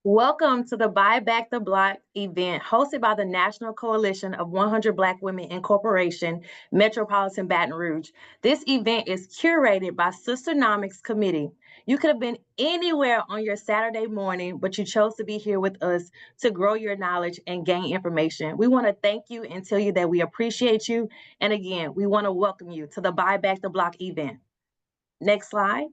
Welcome to the Buy Back the Block event hosted by the National Coalition of 100 Black Women Incorporation, Metropolitan Baton Rouge. This event is curated by Sisternomics Committee. You could have been anywhere on your Saturday morning, but you chose to be here with us to grow your knowledge and gain information. We want to thank you and tell you that we appreciate you. And again, we want to welcome you to the Buy Back the Block event. Next slide.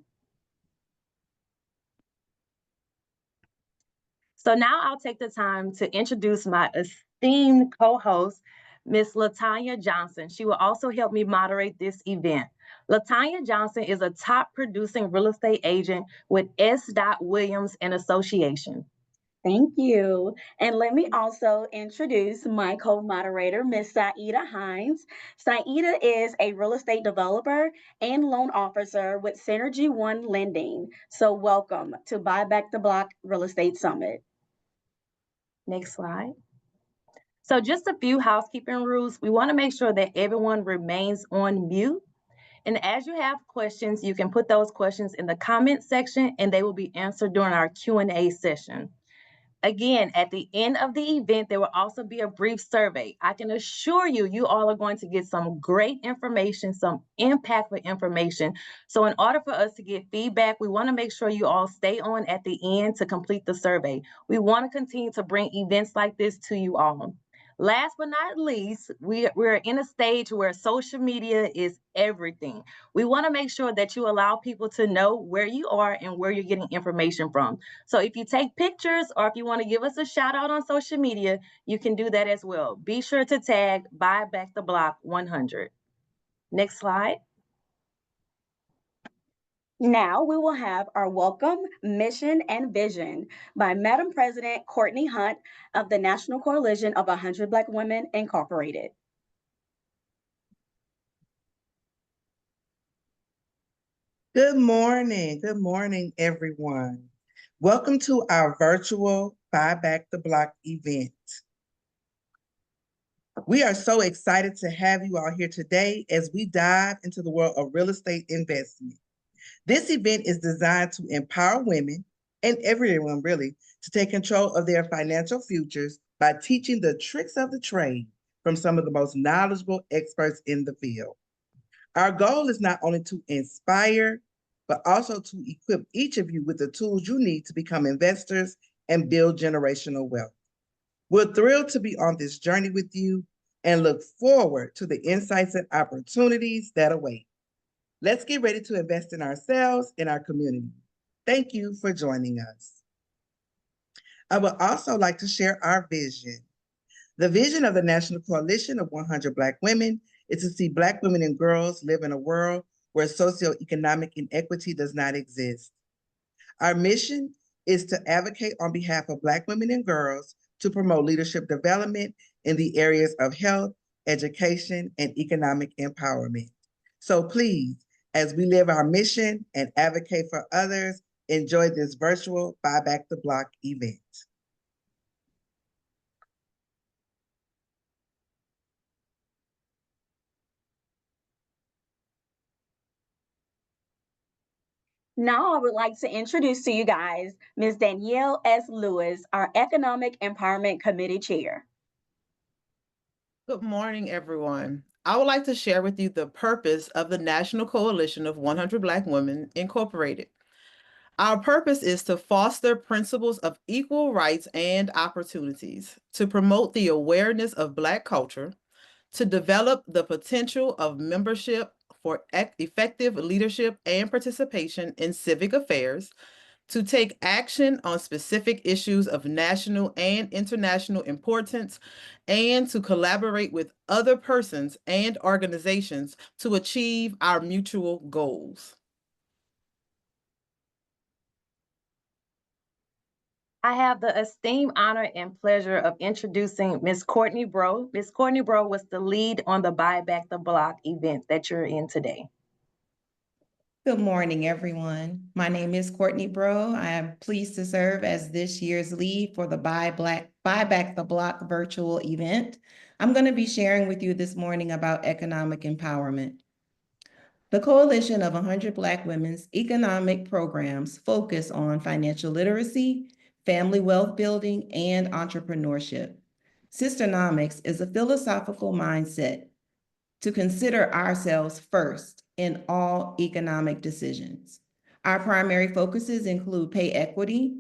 So now I'll take the time to introduce my esteemed co-host, Ms. LaTanya Johnson. She will also help me moderate this event. LaTanya Johnson is a top producing real estate agent with S. Williams and Association. Thank you. And let me also introduce my co-moderator, Ms. Saida Hines. Saida is a real estate developer and loan officer with Synergy One Lending. So welcome to Buy Back the Block Real Estate Summit. Next slide. So just a few housekeeping rules. We want to make sure that everyone remains on mute. And as you have questions, you can put those questions in the comment section and they will be answered during our Q&A session. Again, at the end of the event, there will also be a brief survey. I can assure you, you all are going to get some great information, some impactful information. So in order for us to get feedback, we want to make sure you all stay on at the end to complete the survey. We want to continue to bring events like this to you all. Last but not least, we're in a stage where social media is everything. We want to make sure that you allow people to know where you are and where you're getting information from. So if you take pictures or if you want to give us a shout out on social media, you can do that as well. Be sure to tag Buy Back the Block 100. Next slide. Now we will have our welcome, mission, and vision by Madam President Courtney Hunt of the National Coalition of 100 Black Women Incorporated. Good morning, everyone. Welcome to our virtual Buy Back the Block event. We are so excited to have you all here today as we dive into the world of real estate investment. This event is designed to empower women and everyone really to take control of their financial futures by teaching the tricks of the trade from some of the most knowledgeable experts in the field. Our goal is not only to inspire, but also to equip each of you with the tools you need to become investors and build generational wealth. We're thrilled to be on this journey with you and look forward to the insights and opportunities that await. Let's get ready to invest in ourselves and our community. Thank you for joining us. I would also like to share our vision. The vision of the National Coalition of 100 Black Women is to see Black women and girls live in a world where socioeconomic inequity does not exist. Our mission is to advocate on behalf of Black women and girls to promote leadership development in the areas of health, education, and economic empowerment. So please, as we live our mission and advocate for others, enjoy this virtual Buy Back the Block event. Now I would like to introduce to you guys Ms. Danielle S. Lewis, our Economic Empowerment Committee Chair. Good morning, everyone. I would like to share with you the purpose of the National Coalition of 100 Black Women Incorporated. Our purpose is to foster principles of equal rights and opportunities, to promote the awareness of Black culture, to develop the potential of membership for effective leadership and participation in civic affairs, to take action on specific issues of national and international importance, and to collaborate with other persons and organizations to achieve our mutual goals. I have the esteemed honor and pleasure of introducing Ms. Courtney Bro. Ms. Courtney Bro was the lead on the Buy Back the Block event that you're in today. Good morning, everyone. My name is Courtney Bro. I am pleased to serve as this year's lead for the Buy Back the Block virtual event. I'm going to be sharing with you this morning about economic empowerment. The Coalition of 100 Black Women's economic programs focus on financial literacy, family wealth building, and entrepreneurship. Sisternomics is a philosophical mindset to consider ourselves first in all economic decisions. Our primary focuses include pay equity,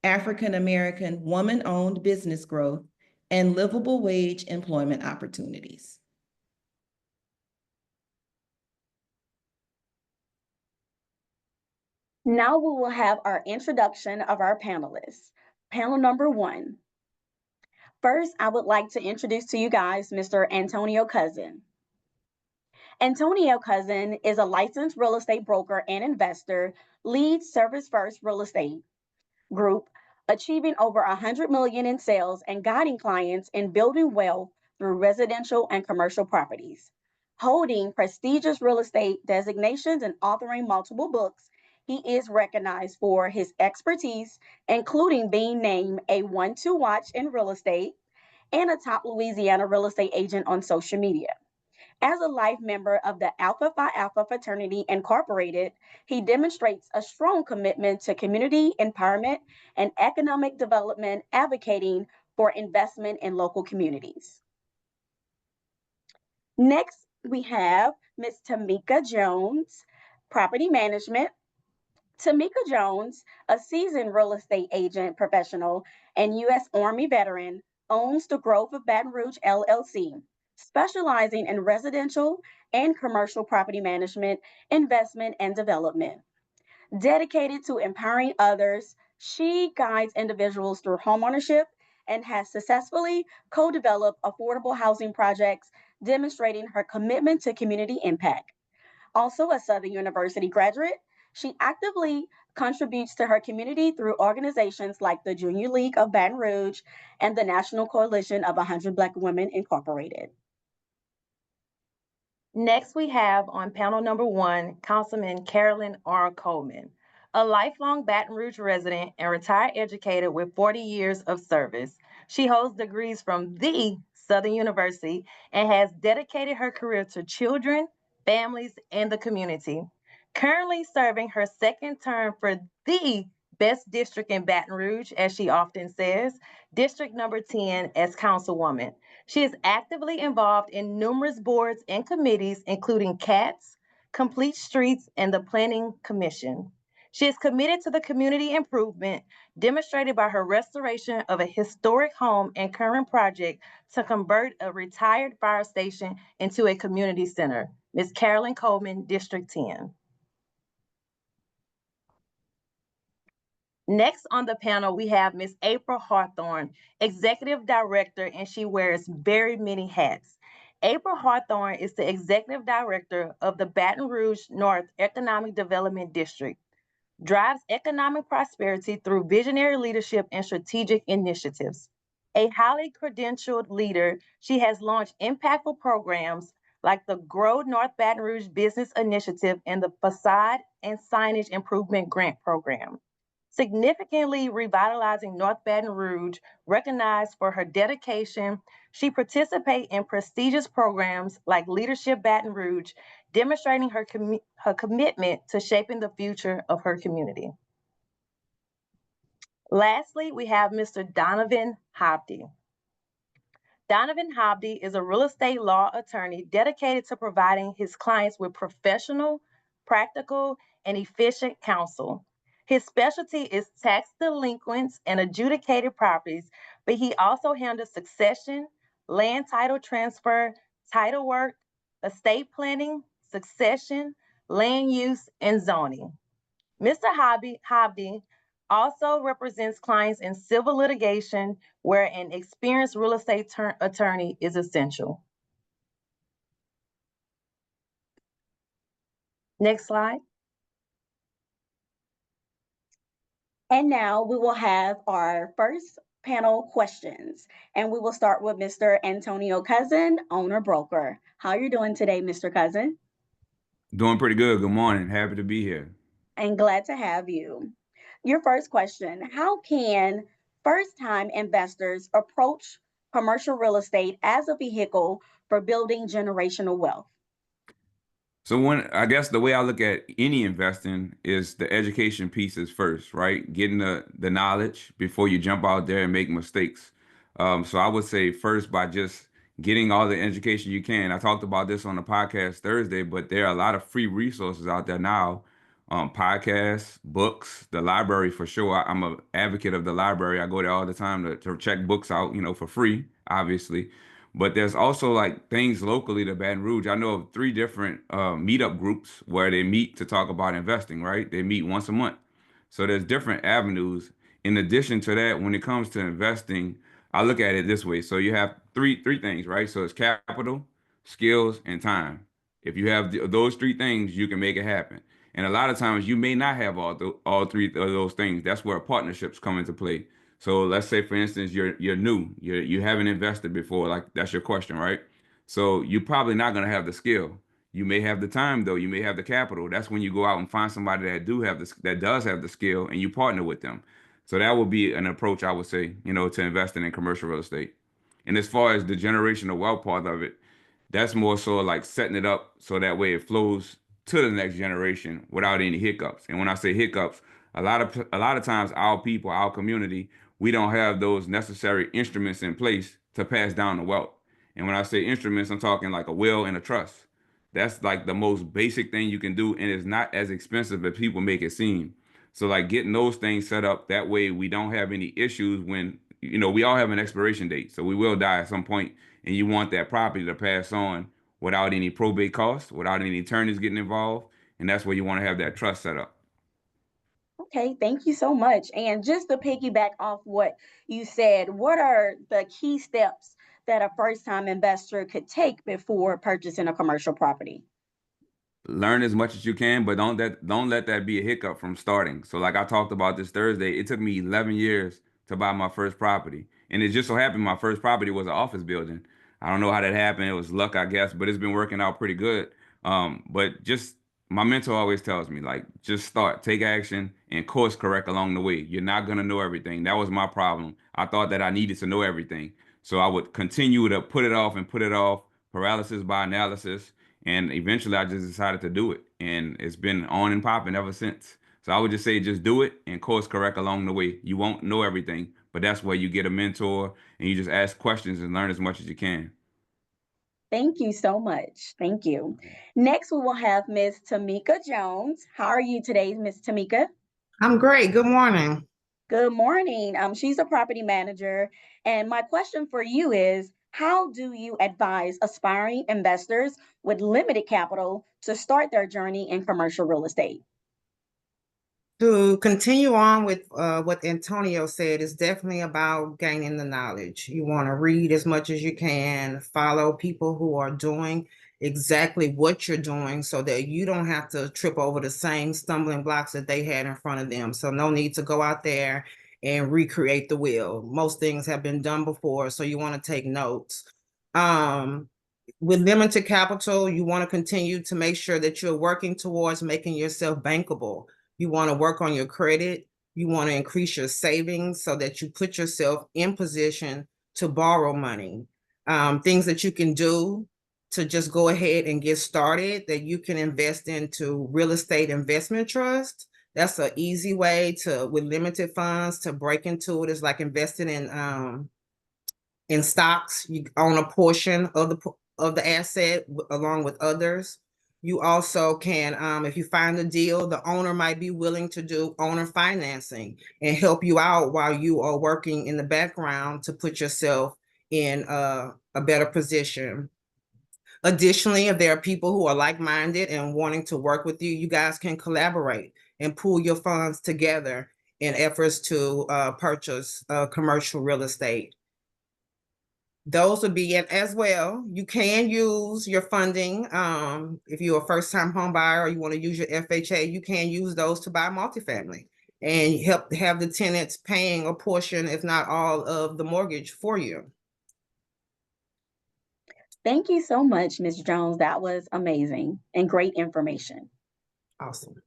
African American woman-owned business growth, and livable wage employment opportunities. Now we will have our introduction of our panelists. Panel number 1. First, I would like to introduce to you guys Mr. Antonio Cousin. Antonio Cousin is a licensed real estate broker and investor, leads Service First Real Estate Group, achieving over 100 million in sales and guiding clients in building wealth through residential and commercial properties. Holding prestigious real estate designations and authoring multiple books, he is recognized for his expertise, including being named a one to watch in real estate and a top Louisiana real estate agent on social media. As a life member of the Alpha Phi Alpha Fraternity Incorporated, he demonstrates a strong commitment to community empowerment and economic development, advocating for investment in local communities. Next, we have Ms. Tamikia Jones, Property Management. Tamikia Jones, a seasoned real estate agent professional and U.S. Army veteran, owns the Grove of Baton Rouge LLC, specializing in residential and commercial property management, investment, and development. Dedicated to empowering others, she guides individuals through homeownership and has successfully co-developed affordable housing projects, demonstrating her commitment to community impact. Also a Southern University graduate, she actively contributes to her community through organizations like the Junior League of Baton Rouge and the National Coalition of 100 Black Women Incorporated. Next, we have on panel number 1, Councilman Carolyn R. Coleman, a lifelong Baton Rouge resident and retired educator with 40 years of service. She holds degrees from the Southern University and has dedicated her career to children, families, and the community. Currently serving her second term for the best district in Baton Rouge, as she often says, District number 10 as Councilwoman. She is actively involved in numerous boards and committees, including CATS, Complete Streets, and the Planning Commission. She is committed to the community improvement demonstrated by her restoration of a historic home and current project to convert a retired fire station into a community center. Ms. Carolyn Coleman, District 10. Next on the panel, we have Ms. April Hawthorne, Executive Director, and she wears very many hats. April Hawthorne is the Executive Director of the Baton Rouge North Economic Development District, drives economic prosperity through visionary leadership and strategic initiatives. A highly credentialed leader, she has launched impactful programs like the Grow North Baton Rouge Business Initiative and the Facade and Signage Improvement Grant Program. Significantly revitalizing North Baton Rouge, recognized for her dedication, she participates in prestigious programs like Leadership Baton Rouge, demonstrating her commitment to shaping the future of her community. Lastly, we have Mr. Donovan Hobdy. Donovan Hobdy is a real estate law attorney dedicated to providing his clients with professional, practical, and efficient counsel. His specialty is tax delinquents and adjudicated properties, but he also handles succession, land title transfer, title work, estate planning, succession, land use, and zoning. Mr. Hobdy also represents clients in civil litigation where an experienced real estate attorney is essential. Next slide. And now we will have our first panel questions. And we will start with Mr. Antonio Cousin, owner broker. How are you doing today, Mr. Cousin? Doing pretty good. Good morning. Happy to be here. And glad to have you. Your first question, how can first-time investors approach commercial real estate as a vehicle for building generational wealth? So I guess the way I look at any investing is the education piece is first, right? Getting the knowledge before you jump out there and make mistakes. So I would say first by just getting all the education you can. I talked about this on the podcast Thursday, but there are a lot of free resources out there now. Podcasts, books, the library for sure. I'm an advocate of the library. I go there all the time to check books out, for free, obviously. But there's also like things locally to Baton Rouge. I know of 3 different meetup groups where they meet to talk about investing, right? They meet once a month. So there's different avenues. In addition to that, when it comes to investing, I look at it this way. So you have three things, right? So it's capital, skills, and time. If you have those 3 things, you can make it happen. And a lot of times you may not have all 3 of those things. That's where partnerships come into play. So let's say, for instance, you're new, you haven't invested before, like that's your question, right? So you're probably not gonna have the skill. You may have the time though. You may have the capital. That's when you go out and find somebody that does have the skill, and you partner with them. So that would be an approach I would say, to investing in commercial real estate. And as far as the generational wealth part of it, that's more so like setting it up so that way it flows to the next generation without any hiccups. And when I say hiccups, a lot of times our people, our community, we don't have those necessary instruments in place to pass down the wealth. And when I say instruments, I'm talking like a will and a trust. That's like the most basic thing you can do, and it's not as expensive as people make it seem. So like getting those things set up that way we don't have any issues when we all have an expiration date. So we will die at some point, and you want that property to pass on without any probate costs, without any attorneys getting involved, and that's where you want to have that trust set up. Okay, thank you so much. And just to piggyback off what you said, what are the key steps that a first-time investor could take before purchasing a commercial property? Learn as much as you can, but don't let that be a hiccup from starting. So like I talked about this Thursday, it took me 11 years to buy my first property. And it just so happened my first property was an office building. I don't know how that happened. It was luck, I guess, but it's been working out pretty good. But just my mentor always tells me, like, just start, take action, and course correct along the way. You're not gonna know everything. That was my problem. I thought that I needed to know everything. So I would continue to put it off and put it off, paralysis by analysis. And eventually I just decided to do it. And it's been on and popping ever since. So I would just say just do it and course correct along the way. You won't know everything, but that's where you get a mentor and you just ask questions and learn as much as you can. Thank you so much. Thank you. Next, we will have Ms. Tamika Jones. How are you today, Ms. Tamika? I'm great. Good morning. Good morning. She's a property manager. And my question for you is, how do you advise aspiring investors with limited capital to start their journey in commercial real estate? To continue on with what Antonio said, is definitely about gaining the knowledge. You want to read as much as you can, follow people who are doing exactly what you're doing so that you don't have to trip over the same stumbling blocks that they had in front of them. So no need to go out there and recreate the wheel. Most things have been done before, so you want to take notes. With limited capital, you want to continue to make sure that you're working towards making yourself bankable. You want to work on your credit. You want to increase your savings so that you put yourself in position to borrow money. Things that you can do to just go ahead and get started, that you can invest into real estate investment trust. That's an easy way to, with limited funds, to break into it. It's like investing in stocks. You own a portion of the asset along with others. You also can, if you find a deal, the owner might be willing to do owner financing and help you out while you are working in the background to put yourself in a better position. Additionally, if there are people who are like-minded and wanting to work with you, you guys can collaborate and pool your funds together in efforts to purchase commercial real estate. Those would be it as well. You can use your funding. If you're a first-time home buyer or you want to use your FHA, you can use those to buy multifamily and help have the tenants paying a portion, if not all, of the mortgage for you. Thank you so much, Ms. Jones. That was amazing and great information. Awesome.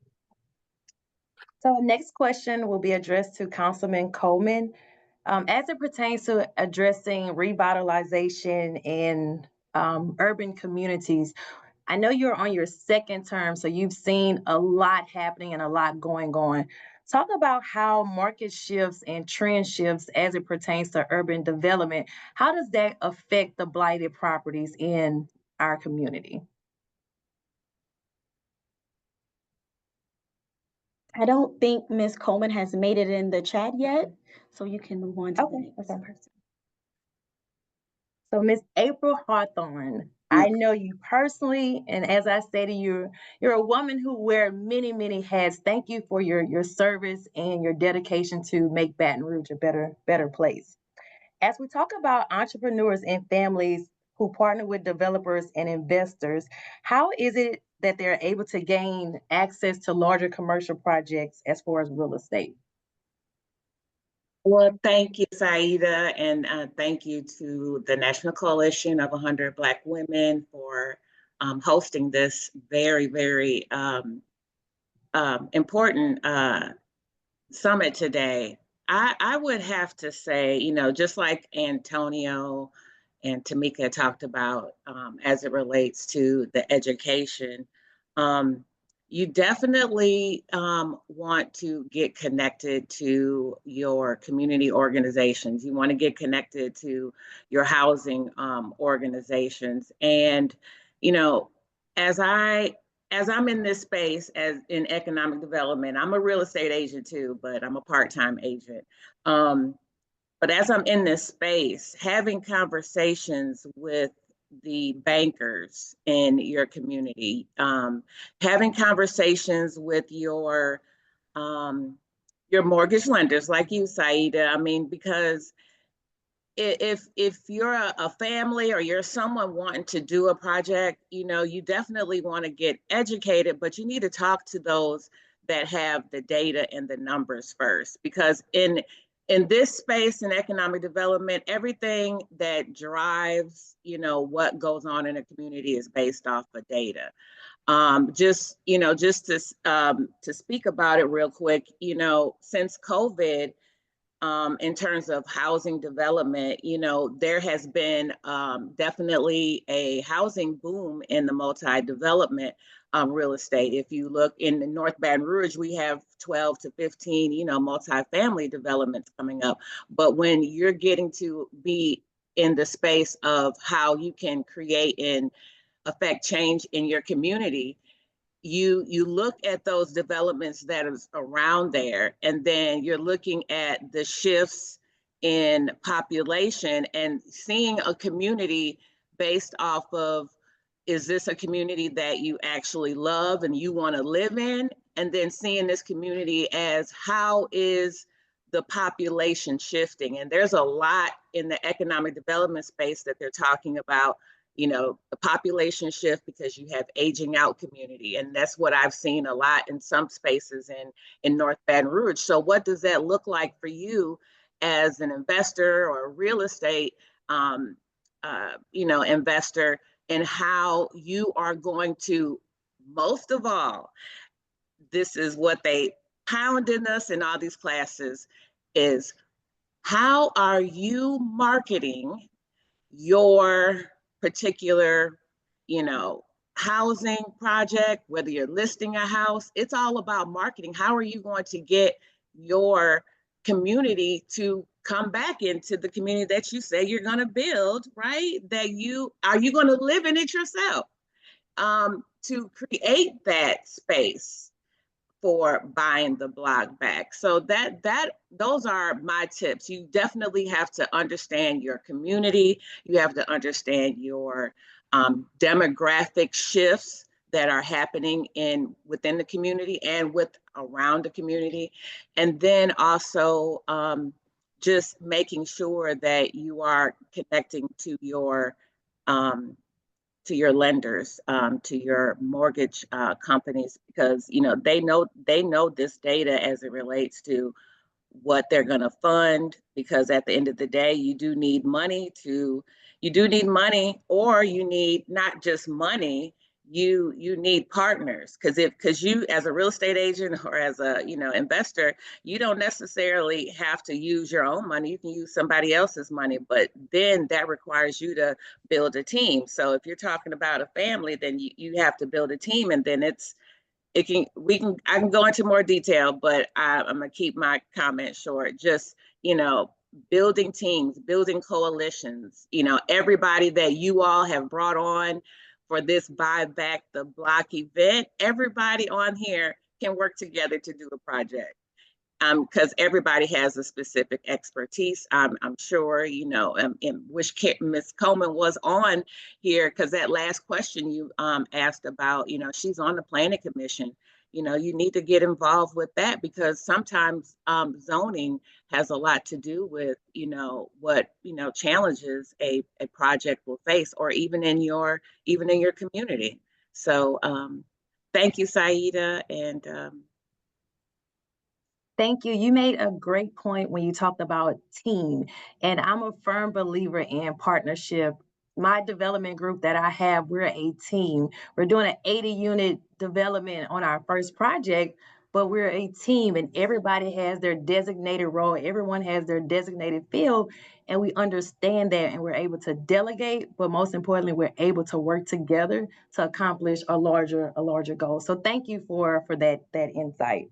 So next question will be addressed to Councilman Coleman. As it pertains to addressing revitalization in urban communities, I know you're on your second term, so you've seen a lot happening and a lot going on. Talk about how market shifts and trend shifts as it pertains to urban development. How does that affect the blighted properties in our community? I don't think Ms. Coleman has made it in the chat yet, so you can move on to the next person. So, Miss April Hawthorne, I know you personally, and as I stated, you're a woman who wears many, many hats. Thank you for your service and your dedication to make Baton Rouge a better place. As we talk about entrepreneurs and families who partner with developers and investors, how is it that they're able to gain access to larger commercial projects as far as real estate? Well, thank you, Saida, and thank you to the National Coalition of 100 Black Women for hosting this very, very important summit today. I would have to say, you know, just like Antonio and Tamikia talked about as it relates to the education, you definitely want to get connected to your community organizations. You want to get connected to your housing organizations. And, you know, as I'm in this space as in economic development, I'm a real estate agent too, but I'm a part-time agent. But as I'm in this space, having conversations with the bankers in your community, having conversations with your mortgage lenders like you, Saida. I mean, because if you're a family or you're someone wanting to do a project, you know, you definitely want to get educated, but you need to talk to those that have the data and the numbers first, because in this space in economic development, everything that drives, you know, what goes on in a community is based off of data. Just to speak about it real quick, you know, since COVID, in terms of housing development, you know, there has been definitely a housing boom in the multi-development real estate. If you look in the North Baton Rouge, we have 12 to 15, you know, multi-family developments coming up. But when you're getting to be in the space of how you can create and affect change in your community, you look at those developments that is around there, and then you're looking at the shifts in population and seeing a community based off of, is this a community that you actually love and you want to live in? And then seeing this community as, how is the population shifting? And there's a lot in the economic development space that they're talking about, you know, the population shift, because you have aging out community. And that's what I've seen a lot in some spaces in North Baton Rouge. So what does that look like for you as an investor or a real estate, you know, investor, and how you are going to, most of all, this is what they pound in us in all these classes, is how are you marketing your particular, you know, housing project, whether you're listing a house? It's all about marketing. How are you going to get your community to come back into the community that you say you're going to build, right? That you are you going to live in it yourself, to create that space for buying the block back. So those are my tips. You definitely have to understand your community. You have to understand your demographic shifts that are happening within the community and around the community. And then also just making sure that you are connecting to your lenders, to your mortgage companies, because you know they know this data as it relates to what they're going to fund. Because at the end of the day, you do need money, or you need not just money, you need partners, because you, as a real estate agent or as a investor, you don't necessarily have to use your own money. You can use somebody else's money, but then that requires you to build a team. So if you're talking about a family, then you have to build a team, and then I can go into more detail, but I'm gonna keep my comment short. Just, building teams, building coalitions, everybody that you all have brought on for this Buy Back the Block event, everybody on here can work together to do a project. Because everybody has a specific expertise. I'm sure, and wish Ms. Coleman was on here, because that last question you asked about, she's on the planning commission. You need to get involved with that, because sometimes zoning has a lot to do with, what, challenges a project will face, or even in your community. So thank you, Saida, and Thank you. You made a great point when you talked about team, and I'm a firm believer in partnership. My development group that I have, we're a team. We're doing an 80-unit development on our first project, but we're a team, and everybody has their designated role. Everyone has their designated field, and we understand that, and we're able to delegate, but most importantly, we're able to work together to accomplish a larger goal. So thank you for that insight.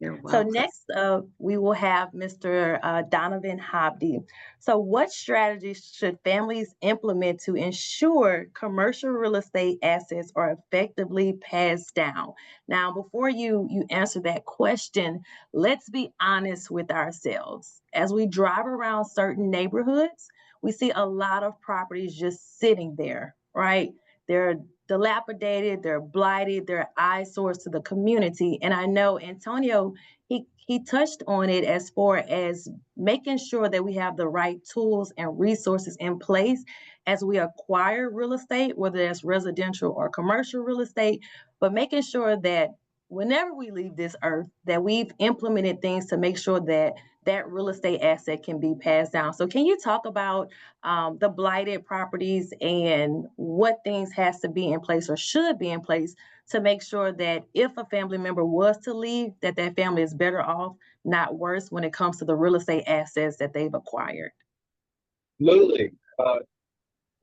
you're So welcome. next up, we will have Mr. Donovan Hobdy. So what strategies should families implement to ensure commercial real estate assets are effectively passed down? Now, before you answer that question, let's be honest with ourselves. As we drive around certain neighborhoods, we see a lot of properties just sitting there, right? They're dilapidated, they're blighted, they're eyesores to the community. And I know Antonio, he touched on it as far as making sure that we have the right tools and resources in place as we acquire real estate, whether that's residential or commercial real estate, but making sure that whenever we leave this earth, that we've implemented things to make sure that that real estate asset can be passed down. So can you talk about the blighted properties and what things has to be in place or should be in place to make sure that if a family member was to leave, that that family is better off, not worse, when it comes to the real estate assets that they've acquired? Absolutely.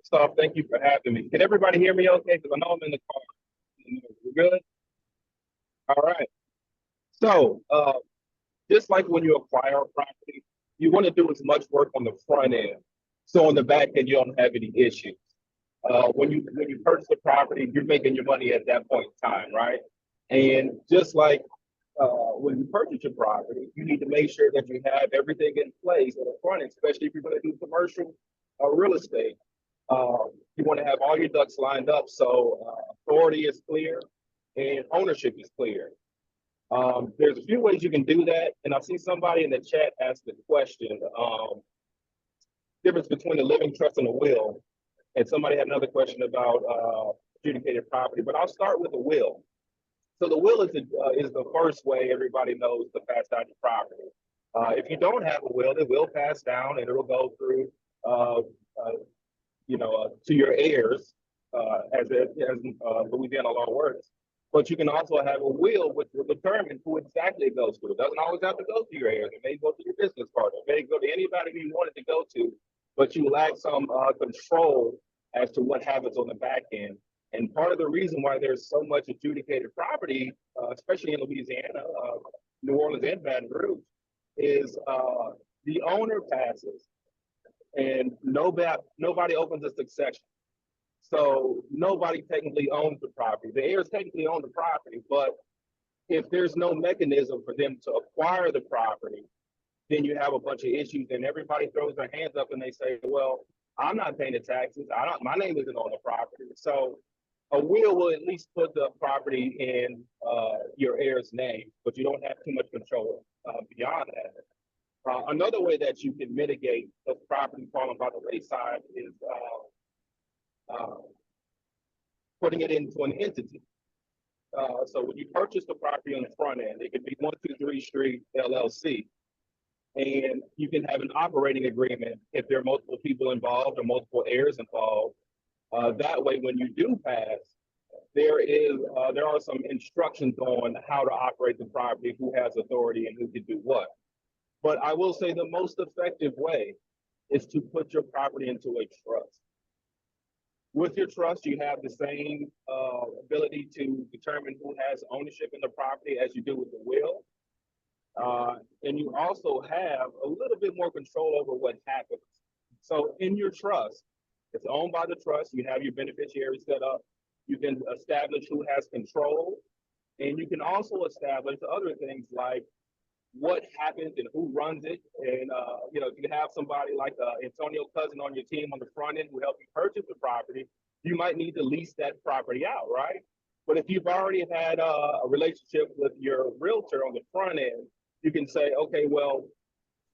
So thank you for having me. Can everybody hear me okay? Because I know I'm in the car. We're good? All right. So just like when you acquire a property, you want to do as much work on the front end. So on the back end, you don't have any issues. When you purchase a property, you're making your money at that point in time, right? And just like when you purchase your property, you need to make sure that you have everything in place on the front end, especially if you're going to do commercial real estate. You want to have all your ducks lined up so authority is clear and ownership is clear. There's a few ways you can do that, and I see somebody in the chat ask the question, difference between a living trust and a will, and somebody had another question about adjudicated property, but I'll start with the will. So the will is the first way everybody knows to pass down your property. If you don't have a will, it will pass down and it'll go through, to your heirs, as Louisiana law works. But you can also have a will which will determine who exactly it goes to. It doesn't always have to go to your heirs. It may go to your business partner. It may go to anybody you want it to go to, but you lack some control as to what happens on the back end. And part of the reason why there's so much adjudicated property, especially in Louisiana, New Orleans and Baton Rouge, is the owner passes and nobody opens a succession. So nobody technically owns the property. The heirs technically own the property, but if there's no mechanism for them to acquire the property, then you have a bunch of issues and everybody throws their hands up and they say, well, I'm not paying the taxes. My name isn't on the property. So a will at least put the property in your heir's name, but you don't have too much control beyond that. Another way that you can mitigate the property falling by the wayside is putting it into an entity. So when you purchase the property on the front end, it could be 123 Street LLC. And you can have an operating agreement if there are multiple people involved or multiple heirs involved. That way, when you do pass, there are some instructions on how to operate the property, who has authority and who can do what. But I will say the most effective way is to put your property into a trust. With your trust, you have the same ability to determine who has ownership in the property as you do with the will. And you also have a little bit more control over what happens. So in your trust, it's owned by the trust, you have your beneficiary set up, you can establish who has control, and you can also establish other things like what happens and who runs it. And if you have somebody like Antonio Cousin on your team on the front end who helped you purchase the property, you might need to lease that property out, right? But if you've already had a relationship with your realtor on the front end, you can say, okay, well,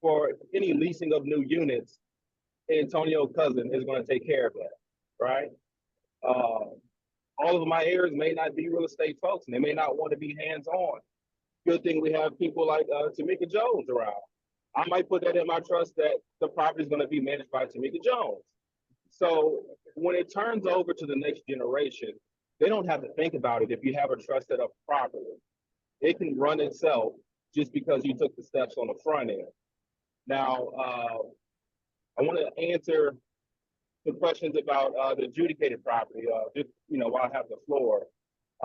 for any leasing of new units, Antonio Cousin is going to take care of that, right? All of my heirs may not be real estate folks, and they may not want to be hands-on. Good thing we have people like Tamikia Jones around. I might put that in my trust that the property is going to be managed by Tamikia Jones. So when it turns over to the next generation, they don't have to think about it if you have a trust set up properly. It can run itself just because you took the steps on the front end. Now, I want to answer the questions about the adjudicated property, just while I have the floor.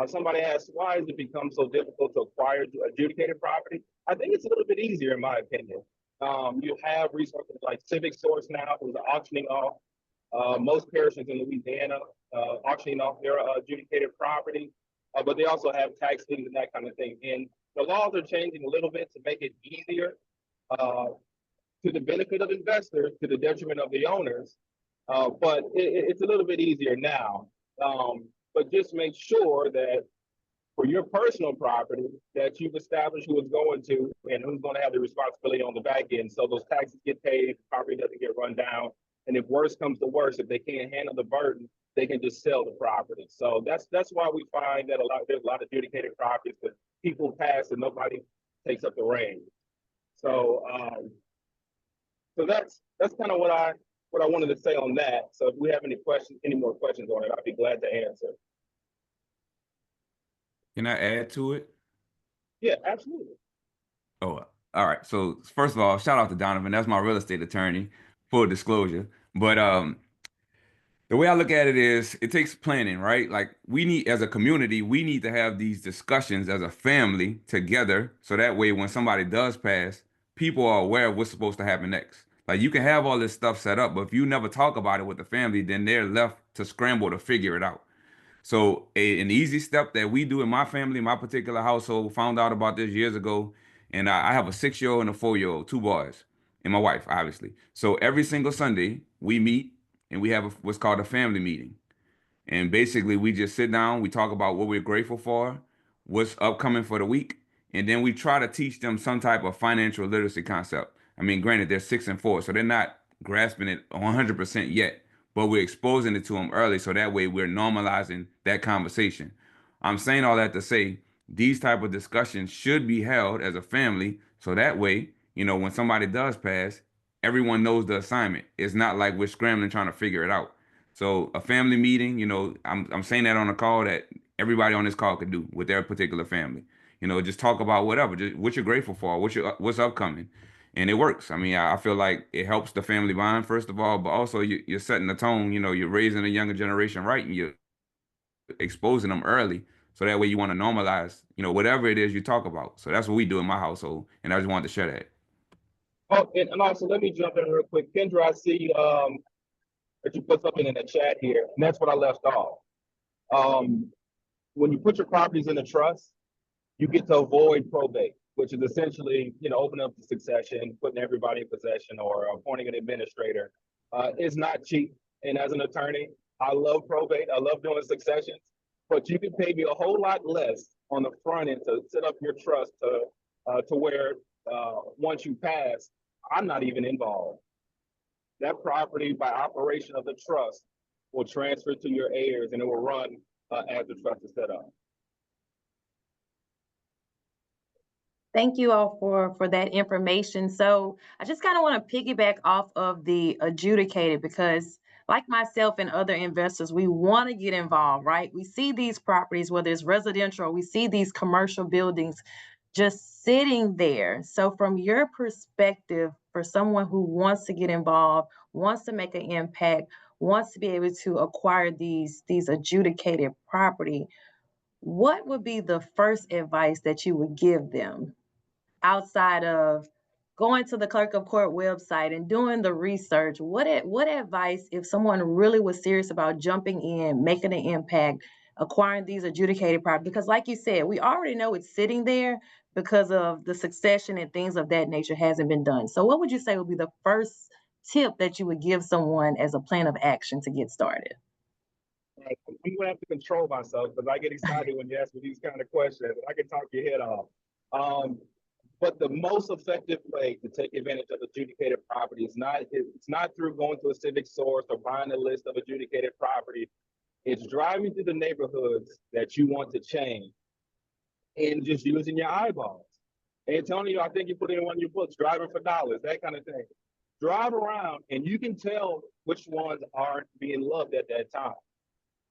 Somebody asked, why has it become so difficult to acquire adjudicated property? I think it's a little bit easier in my opinion. You have resources like Civic Source now, who's auctioning off most parishes in Louisiana, auctioning off their adjudicated property, but they also have tax liens and that kind of thing. And the laws are changing a little bit to make it easier to the benefit of investors, to the detriment of the owners. But it's a little bit easier now. But just make sure that for your personal property that you've established who it's going to and who's going to have the responsibility on the back end. So those taxes get paid, the property doesn't get run down. And if worse comes to worse, if they can't handle the burden, they can just sell the property. So that's why we find that there's a lot of adjudicated properties that people pass and nobody takes up the reins. So so that's kind of what I wanted to say on that. So if we have any more questions on it, I'd be glad to answer. Can I add to it? Yeah, absolutely. Oh, all right. So first of all, shout out to Donovan. That's my real estate attorney, full disclosure. But the way I look at it is it takes planning, right? Like as a community, we need to have these discussions as a family together. So that way, when somebody does pass, people are aware of what's supposed to happen next. Like you can have all this stuff set up, but if you never talk about it with the family, then they're left to scramble to figure it out. So an easy step that we do in my family, my particular household, found out about this years ago, and I have a 6-year-old and a 4-year-old, 2 boys, and my wife, obviously. So every single Sunday we meet and we have what's called a family meeting. And basically we just sit down, we talk about what we're grateful for, what's upcoming for the week, and then we try to teach them some type of financial literacy concept. I mean, granted, they're 6 and 4, so they're not grasping it 100% yet, but we're exposing it to them early so that way we're normalizing that conversation. I'm saying all that to say these type of discussions should be held as a family so that way, when somebody does pass, everyone knows the assignment. It's not like we're scrambling trying to figure it out. So a family meeting, I'm saying that on a call that everybody on this call could do with their particular family. Just talk about whatever, just what you're grateful for, what's upcoming. And it works. I mean, I feel like it helps the family bond, first of all, but also you're setting the tone, you're raising the younger generation right, and you're exposing them early. So that way you want to normalize, whatever it is you talk about. So that's what we do in my household. And I just wanted to share that. Oh, and also let me jump in real quick. Kendra, I see that you put something in the chat here, and that's what I left off. When you put your properties in a trust, you get to avoid probate, which is essentially, opening up the succession, putting everybody in possession, or appointing an administrator. It's not cheap. And as an attorney, I love probate. I love doing successions, but you can pay me a whole lot less on the front end to set up your trust to where once you pass, I'm not even involved. That property, by operation of the trust, will transfer to your heirs, and it will run as the trust is set up. Thank you all for that information. So I just kind of want to piggyback off of the adjudicated because like myself and other investors, we want to get involved, right? We see these properties, whether it's residential, or we see these commercial buildings just sitting there. So from your perspective, for someone who wants to get involved, wants to make an impact, wants to be able to acquire these adjudicated property, what would be the first advice that you would give them outside of going to the clerk of court website and doing the research? What advice, if someone really was serious about jumping in, making an impact, acquiring these adjudicated property? Because like you said, we already know it's sitting there because of the succession and things of that nature hasn't been done. So what would you say would be the first tip that you would give someone as a plan of action to get started? Right. I'm gonna have to control myself because I get excited when you ask me these kind of questions. I can talk your head off. But the most effective way to take advantage of adjudicated property is it's not through going to a civic source or buying a list of adjudicated property. It's driving through the neighborhoods that you want to change and just using your eyeballs. Antonio, I think you put in one of your books, Driving for Dollars, that kind of thing. Drive around and you can tell which ones aren't being loved at that time,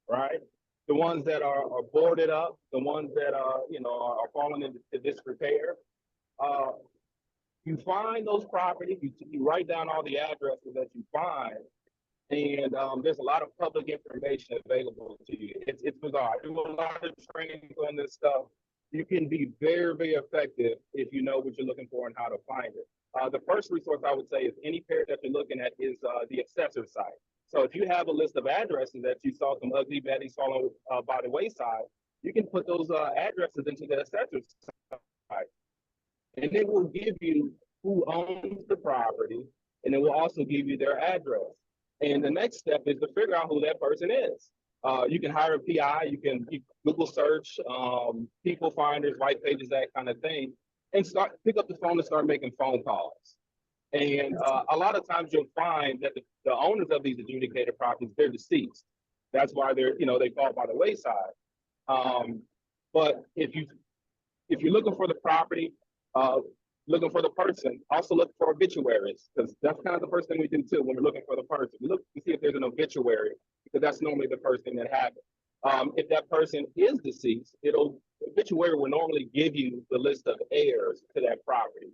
right? The ones that are boarded up, the ones that are falling into disrepair. You find those properties, you write down all the addresses that you find, and there's a lot of public information available to you. It's bizarre. I do a lot of trainings on this stuff. You can be very, very effective if you know what you're looking for and how to find it. The first resource I would say is any pair that you're looking at is the assessor site. So if you have a list of addresses that you saw some ugly betties falling by the wayside, you can put those addresses into the assessor site. And it will give you who owns the property, and it will also give you their address. And the next step is to figure out who that person is. You can hire a PI, you can Google search, people finders, white pages, that kind of thing, and pick up the phone and start making phone calls. And a lot of times you'll find that the owners of these adjudicated properties, they're deceased. That's why they fall by the wayside. But if you're looking for the property, looking for the person, also look for obituaries, because that's kind of the first thing we do too when we're looking for the person. We look to see if there's an obituary, because that's normally the first thing that happens. If that person is deceased, obituary will normally give you the list of heirs to that property.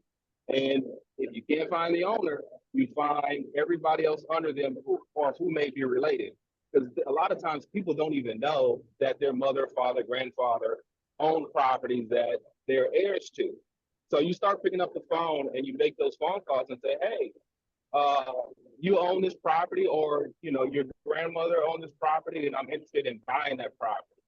And if you can't find the owner, you find everybody else under them who may be related. Because a lot of times people don't even know that their mother, father, grandfather own properties that they're heirs to. So you start picking up the phone and you make those phone calls and say, hey, you own this property, or your grandmother owned this property and I'm interested in buying that property.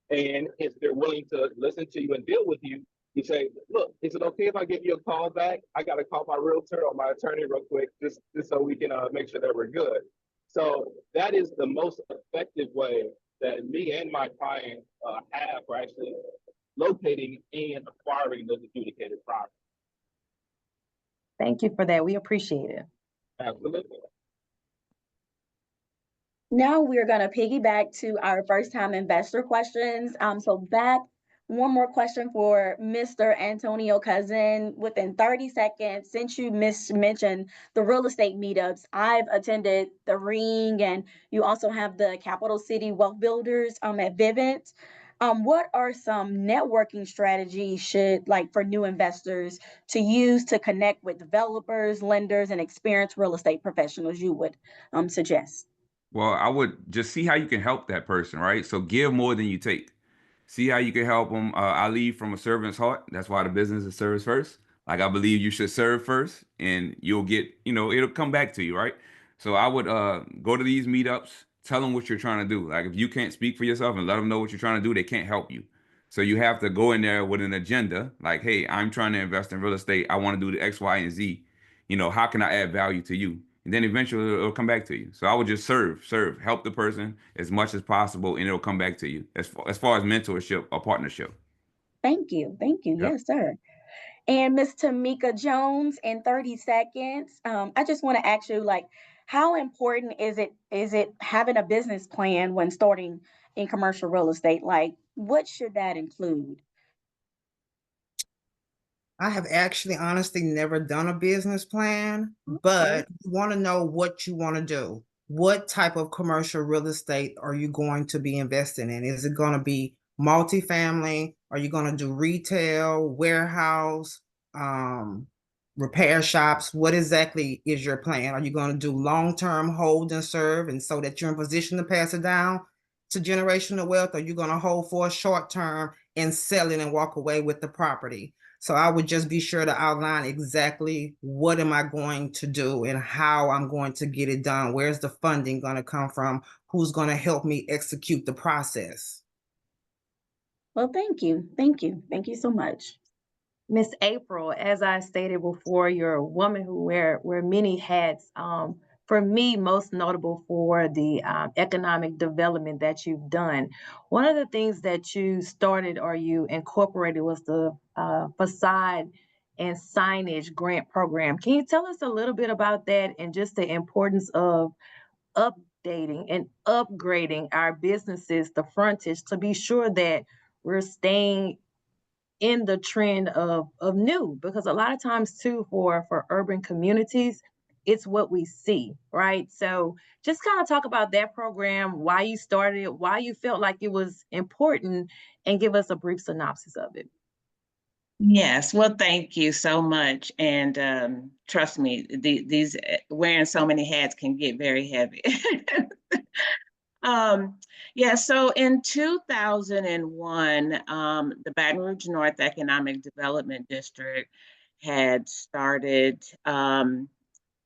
And if they're willing to listen to you and deal with you, you say, look, is it okay if I give you a call back? I got to call my realtor or my attorney real quick, just so we can make sure that we're good. So that is the most effective way that me and my client have for actually locating and acquiring those adjudicated properties. Thank you for that. We appreciate it. Absolutely. Now we're going to piggyback to our first time investor questions. So back, one more question for Mr. Antonio Cousin. Within 30 seconds, since you mentioned the real estate meetups, I've attended the Ring, and you also have the Capital City Wealth Builders at Vivint. What are some networking strategies for new investors to use to connect with developers, lenders, and experienced real estate professionals you would suggest? Well, I would just see how you can help that person, right? So give more than you take. See how you can help them. I lead from a servant's heart. That's why the business is service first. Like, I believe you should serve first, and you'll get, it'll come back to you, right? So I would go to these meetups, tell them what you're trying to do. Like, if you can't speak for yourself and let them know what you're trying to do, they can't help you. So you have to go in there with an agenda, like, hey, I'm trying to invest in real estate. I want to do the X, Y, and Z. How can I add value to you? And then eventually it'll come back to you. So I would just serve, help the person as much as possible, and it'll come back to you as far as mentorship or partnership. Thank you. Thank you. Yep. Yes, sir. And Ms. Tamika Jones, in 30 seconds, I just want to ask you, how important is it having a business plan when starting in commercial real estate? Like, what should that include? I have actually honestly never done a business plan, but you want to know what you want to do. what type of commercial real estate are you going to be investing in? Is it going to be multifamily? Are you going to do retail, warehouse, repair shops? What exactly is your plan? Are you going to do long-term hold and serve, and so that you're in position to pass it down to generational wealth? Or are you going to hold for a short term and sell it and walk away with the property? So I would just be sure to outline exactly what am I going to do and how I'm going to get it done. Where's the funding going to come from? Who's going to help me execute the process? Well, thank you. Thank you. Thank you so much. Miss April, as I stated before, you're a woman who wear many hats. For me, most notable for the economic development that you've done. One of the things that you started or you incorporated was the facade and signage grant program. Can you tell us a little bit about that and just the importance of updating and upgrading our businesses, the frontage, to be sure that we're staying in the trend of new? Because a lot of times too, for urban communities, it's what we see, right? So just kind of talk about that program, why you started it, why you felt like it was important, and give us a brief synopsis of it. Yes, well, thank you so much. And trust me, these wearing so many hats can get very heavy. Yeah, so in 2001, the Baton Rouge North Economic Development District had started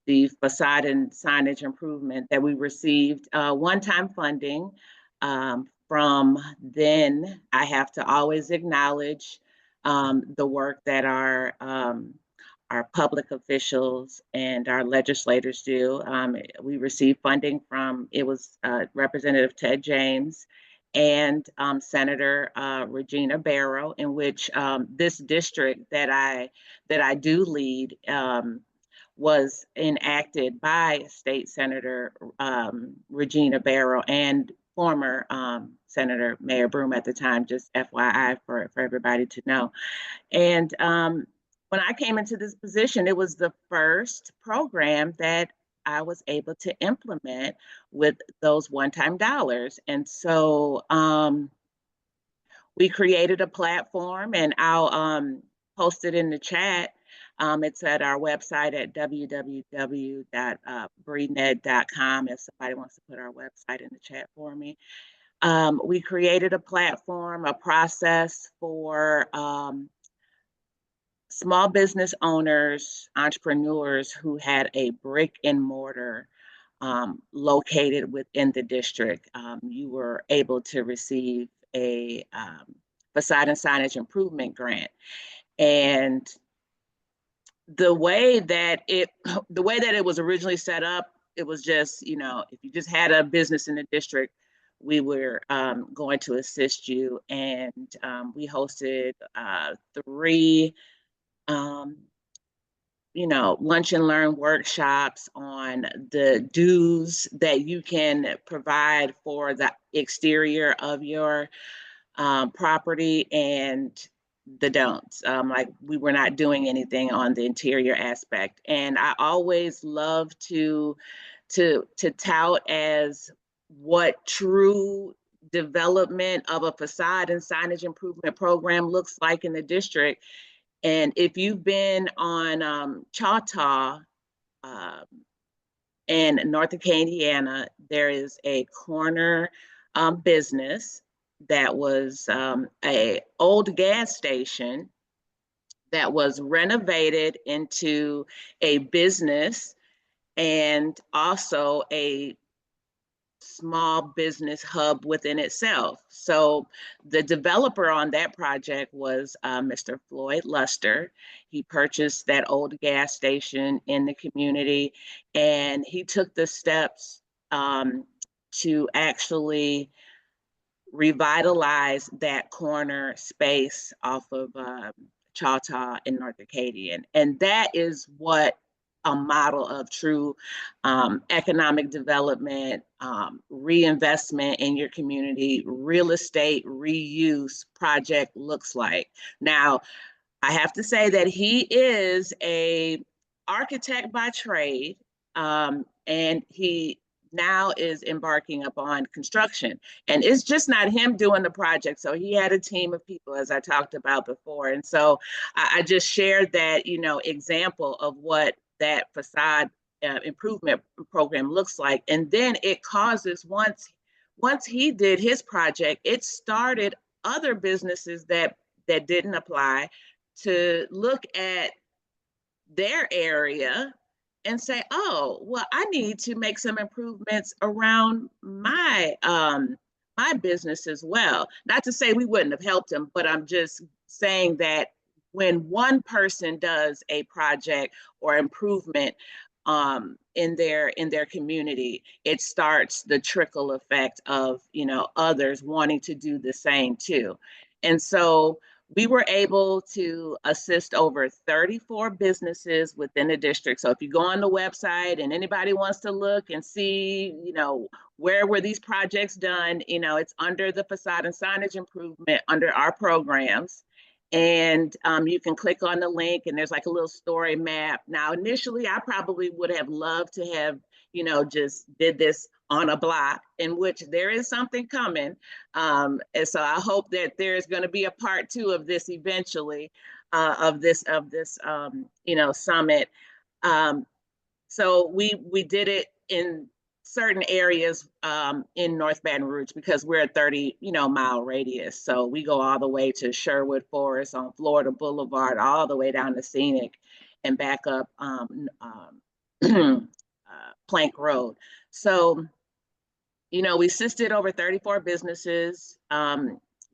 the facade and signage improvement that we received one-time funding from then. I have to always acknowledge the work that our public officials and our legislators do. We received funding from, it was Representative Ted James and Senator Regina Barrow, in which this district that I do lead was enacted by State Senator Regina Barrow and former Senator Mayor Broome at the time, just FYI for everybody to know. And when I came into this position, it was the first program that I was able to implement with those one-time dollars. And so we created a platform, and I'll post it in the chat. It's at our website at www.breedned.com if somebody wants to put our website in the chat for me. We created a platform, a process for small business owners, entrepreneurs who had a brick and mortar located within the district. You were able to receive a facade and signage improvement grant. And the way that it was originally set up, it was just, you know, if you just had a business in the district, we were going to assist you. And we hosted 3 lunch and learn workshops on the dues that you can provide for the exterior of your property, and the don'ts. Like, we were not doing anything on the interior aspect. And I always love to tout as what true development of a facade and signage improvement program looks like in the district. And if you've been on Choctaw in North Acadiana, there is a corner business that was a old gas station that was renovated into a business and also a small business hub within itself. So the developer on that project was Mr. Floyd Luster. He purchased that old gas station in the community, and he took the steps to actually revitalize that corner space off of Choctaw and North Acadian. And that is what a model of true economic development, reinvestment in your community, real estate reuse project looks like. Now, I have to say that he is an architect by trade, and he now is embarking upon construction. And it's just not him doing the project. So he had a team of people, as I talked about before. And so I just shared that, you know, example of what that facade improvement program looks like. And then it causes, once he did his project, it started other businesses that didn't apply to look at their area and say, oh, well, I need to make some improvements around my my business as well. Not to say we wouldn't have helped them, but I'm just saying that when one person does a project or improvement in their community, it starts the trickle effect of, you know, others wanting to do the same too. And so we were able to assist over 34 businesses within the district. So if you go on the website and anybody wants to look and see, you know, where were these projects done, you know, it's under the facade and signage improvement under our programs. And you can click on the link and there's like a little story map. Now, initially, I probably would have loved to have, you know, just did this on a block, in which there is something coming. And so I hope that there's going to be a part 2 of this eventually, of this you know, summit. So we did it in certain areas in North Baton Rouge because we're a 30, you know, mile radius. So we go all the way to Sherwood Forest on Florida Boulevard, all the way down to Scenic and back up Plank Road. So, you know, we assisted over 34 businesses.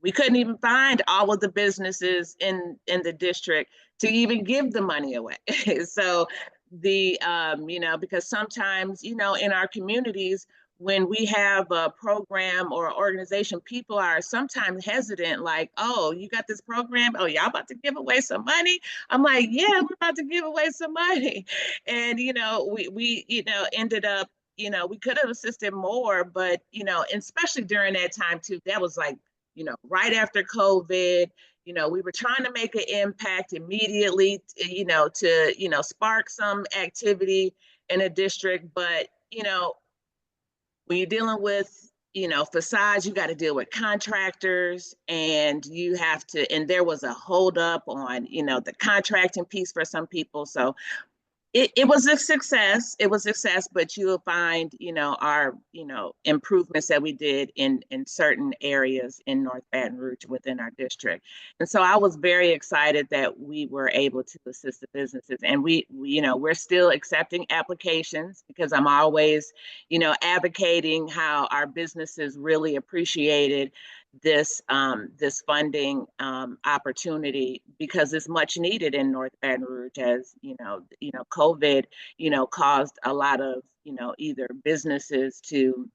We couldn't even find all of the businesses in the district to even give the money away. So the, you know, because sometimes, you know, in our communities, when we have a program or organization, people are sometimes hesitant, like, oh, you got this program? Oh, y'all about to give away some money? I'm like, yeah, we're about to give away some money. And, you know, we you know, ended up, you know, we could have assisted more, but, you know, especially during that time too, that was like, you know, right after COVID, you know, we were trying to make an impact immediately, you know, to, you know, spark some activity in a district. But, you know, when you're dealing with, you know, facades, you got to deal with contractors, and you have to, and there was a holdup on, you know, the contracting piece for some people. So it was a success. It was a success, but you'll find, you know, our, you know, improvements that we did in certain areas in North Baton Rouge within our district. And so I was very excited that we were able to assist the businesses. And we you know, we're still accepting applications because I'm always, you know, advocating how our businesses really appreciated this this funding opportunity, because it's much needed in North Baton Rouge. As you know, COVID, you know, caused a lot of, you know, either businesses to,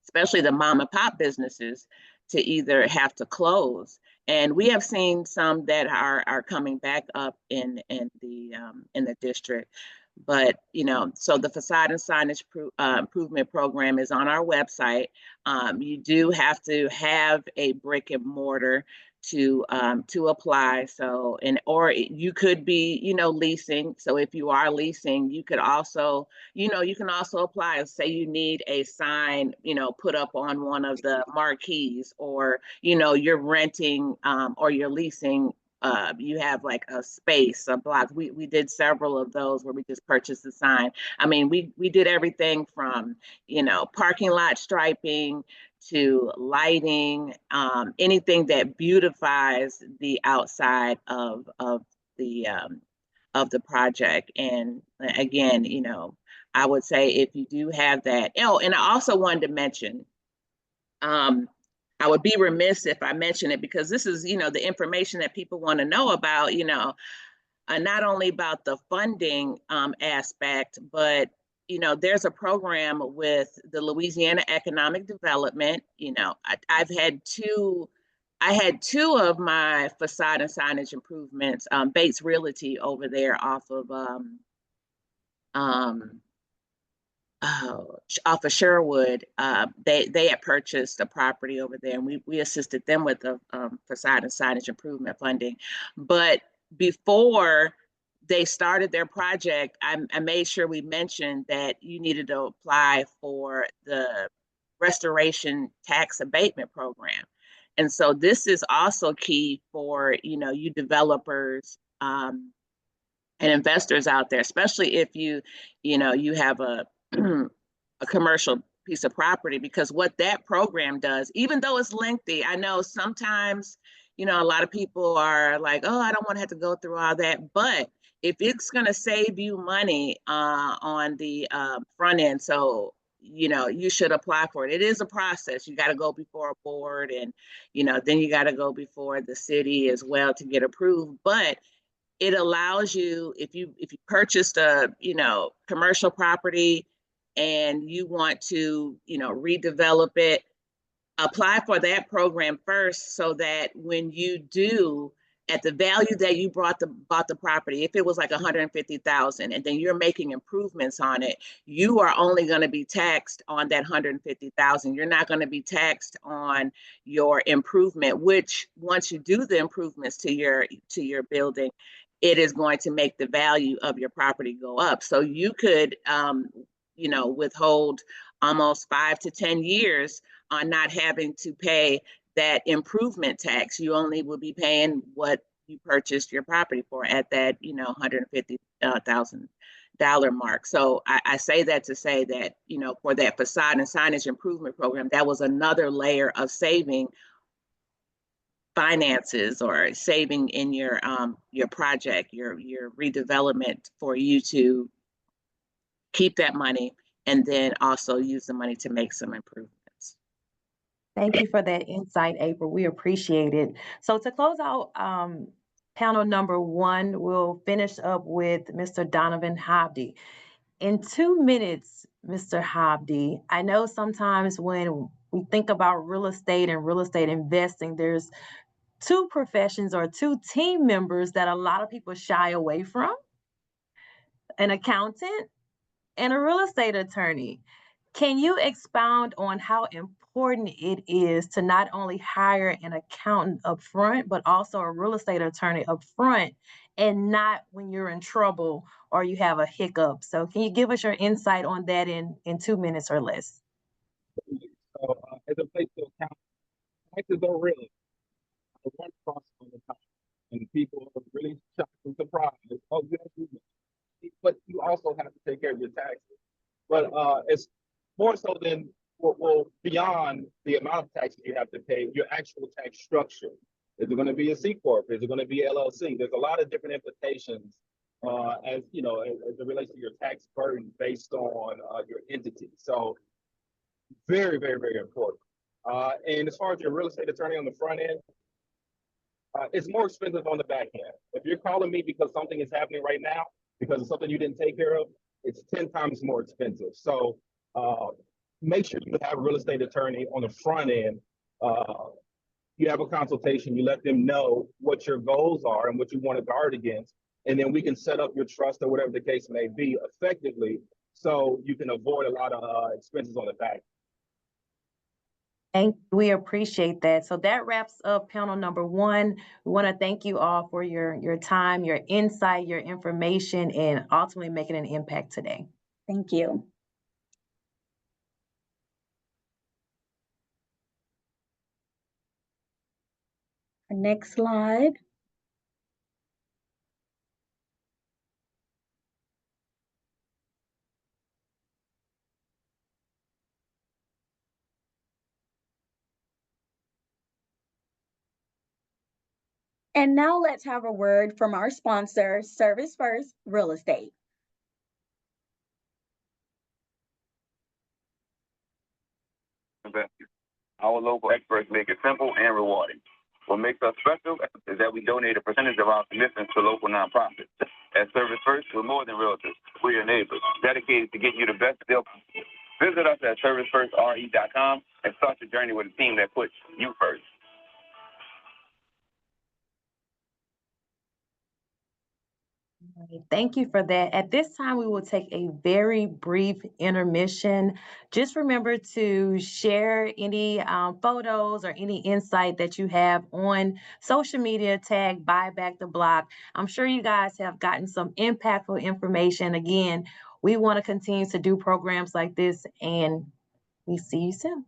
especially the mom and pop businesses, to either have to close. And we have seen some that are coming back up in the district. But, you know, so the facade and signage improvement program is on our website. You do have to have a brick and mortar to apply. So, and or you could be, you know, leasing. So if you are leasing, you could also, you know, you can also apply. Say you need a sign, you know, put up on one of the marquees, or, you know, you're renting or you're leasing. You have like a space, a block. We did several of those where we just purchased the sign. I mean, we did everything from, you know, parking lot striping to lighting, anything that beautifies the outside of the project. And again, you know, I would say if you do have that. Oh, and I also wanted to mention, I would be remiss if I mention it, because this is, you know, the information that people want to know about, you know, not only about the funding aspect, but, you know, there's a program with the Louisiana Economic Development. You know, I had two of my facade and signage improvements, Bates Realty over there off of off of Sherwood. They had purchased a property over there, and we assisted them with the facade and signage improvement funding. But before they started their project, I made sure we mentioned that you needed to apply for the restoration tax abatement program. And so this is also key for, you developers and investors out there, especially if you have a a commercial piece of property, because what that program does, even though it's lengthy, I know sometimes, a lot of people are like, oh, I don't want to have to go through all that. But if it's going to save you money on the front end, so, you should apply for it. It is a process. You got to go before a board, and, then you got to go before the city as well to get approved. But it allows you, if you purchased a, commercial property and you want to, redevelop it, apply for that program first, so that when you do, at the value that you bought the property, if it was like 150,000 and then you're making improvements on it, you are only going to be taxed on that 150,000. You're not going to be taxed on your improvement, which once you do the improvements to your building, it is going to make the value of your property go up. So you could, withhold almost 5 to 10 years on not having to pay that improvement tax. You only will be paying what you purchased your property for at that, $150,000 mark. So I say that to say that, for that facade and signage improvement program, that was another layer of saving finances or saving in your project, your redevelopment, for you to keep that money and then also use the money to make some improvements. Thank you for that insight, April. We appreciate it. So to close out panel number 1, we'll finish up with Mr. Donovan Hobdy. In 2 minutes, Mr. Hobdy, I know sometimes when we think about real estate and real estate investing, there's 2 professions or 2 team members that a lot of people shy away from: an accountant and a real estate attorney. Can you expound on how important it is to not only hire an accountant up front, but also a real estate attorney up front, and not when you're in trouble or you have a hiccup? So can you give us your insight on that in 2 minutes or less? So, as a place to account, taxes are real. I run across all the time, and people are really shocked and surprised. Oh, yes, but you also have to take care of your taxes. But it's more so than beyond the amount of taxes you have to pay, your actual tax structure. Is it going to be a C corp? Is it going to be LLC? There's a lot of different implications as it relates to your tax burden based on your entity. So very, very, very important. And as far as your real estate attorney on the front end, it's more expensive on the back end. If you're calling me because something is happening right now, because of something you didn't take care of, it's 10 times more expensive. So make sure you have a real estate attorney on the front end. You have a consultation, you let them know what your goals are and what you want to guard against. And then we can set up your trust or whatever the case may be effectively, so you can avoid a lot of expenses on the back. We appreciate that. So that wraps up panel number 1. We want to thank you all for your time, your insight, your information, and ultimately making an impact today. Thank you. Our next slide. And now let's have a word from our sponsor, Service First Real Estate. Our local experts make it simple and rewarding. What makes us special is that we donate a percentage of our commitments to local nonprofits. At Service First, we're more than realtors. We're your neighbors, dedicated to getting you the best deal. Visit us at servicefirstre.com and start your journey with a team that puts you first. Right, thank you for that. At this time, we will take a very brief intermission. Just remember to share any photos or any insight that you have on social media, tag Buy Back the Block. I'm sure you guys have gotten some impactful information. Again, we want to continue to do programs like this, and we see you soon.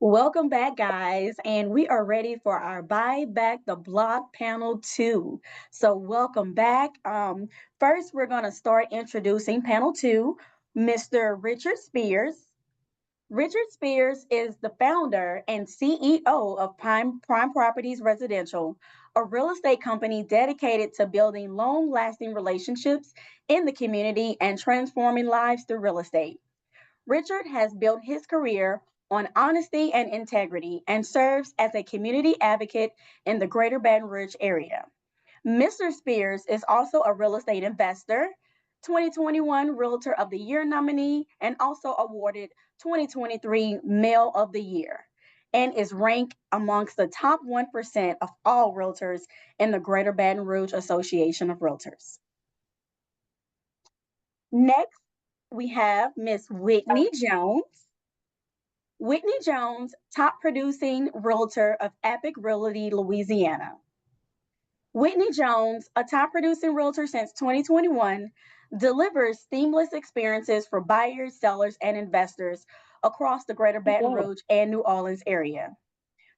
Welcome back, guys, and we are ready for our Buy Back the Block panel 2. So, welcome back. First, we're going to start introducing panel 2, Mr. Richard Spears. Richard Spears is the founder and CEO of Prime Properties Residential, a real estate company dedicated to building long lasting relationships in the community and transforming lives through real estate. Richard has built his career on honesty and integrity and serves as a community advocate in the greater Baton Rouge area. Mr. Spears is also a real estate investor, 2021 Realtor of the Year nominee, and also awarded 2023 Male of the Year, and is ranked amongst the top 1% of all realtors in the Greater Baton Rouge Association of Realtors. Next, we have Miss Whitney Jones. Whitney Jones, top producing realtor of Epic Realty, Louisiana. Whitney Jones, a top producing realtor since 2021, delivers seamless experiences for buyers, sellers, and investors across the greater Baton Rouge and New Orleans area.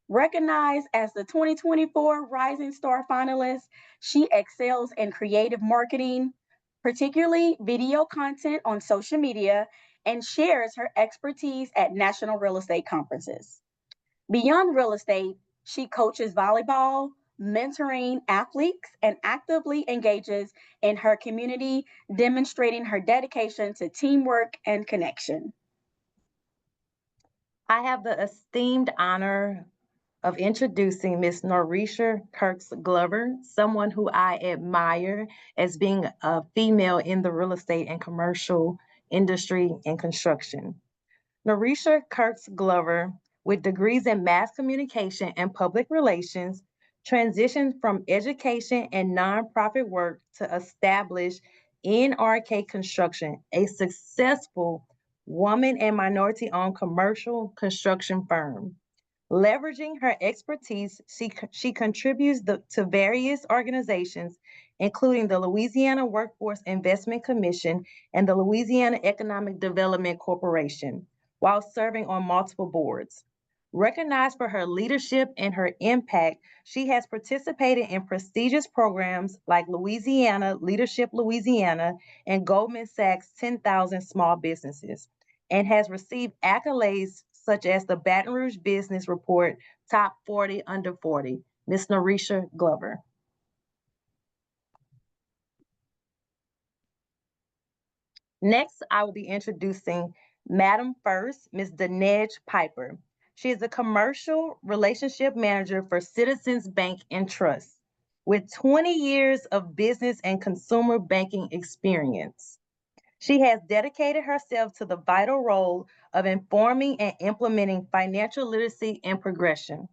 Recognized as the 2024 Rising Star finalist, she excels in creative marketing, particularly video content on social media, and shares her expertise at national real estate conferences. Beyond real estate, she coaches volleyball, mentoring athletes, and actively engages in her community, demonstrating her dedication to teamwork and connection. I have the esteemed honor of introducing Miss Norisha Kirks Glover, someone who I admire as being a female in the real estate and commercial industry and construction. Norisha Kirks Glover, with degrees in mass communication and public relations, transitioned from education and nonprofit work to establish NRK Construction, a successful woman and minority owned commercial construction firm. Leveraging her expertise, she contributes to various organizations, including the Louisiana Workforce Investment Commission and the Louisiana Economic Development Corporation, while serving on multiple boards. Recognized for her leadership and her impact, she has participated in prestigious programs like Louisiana Leadership Louisiana and Goldman Sachs 10,000 Small Businesses, and has received accolades such as the Baton Rouge Business Report Top 40 Under 40. Ms. Norisha Glover. Next, I will be introducing Madam First, Ms. Danej Piper. She is a commercial relationship manager for Citizens Bank and Trust with 20 years of business and consumer banking experience. She has dedicated herself to the vital role of informing and implementing financial literacy and progression.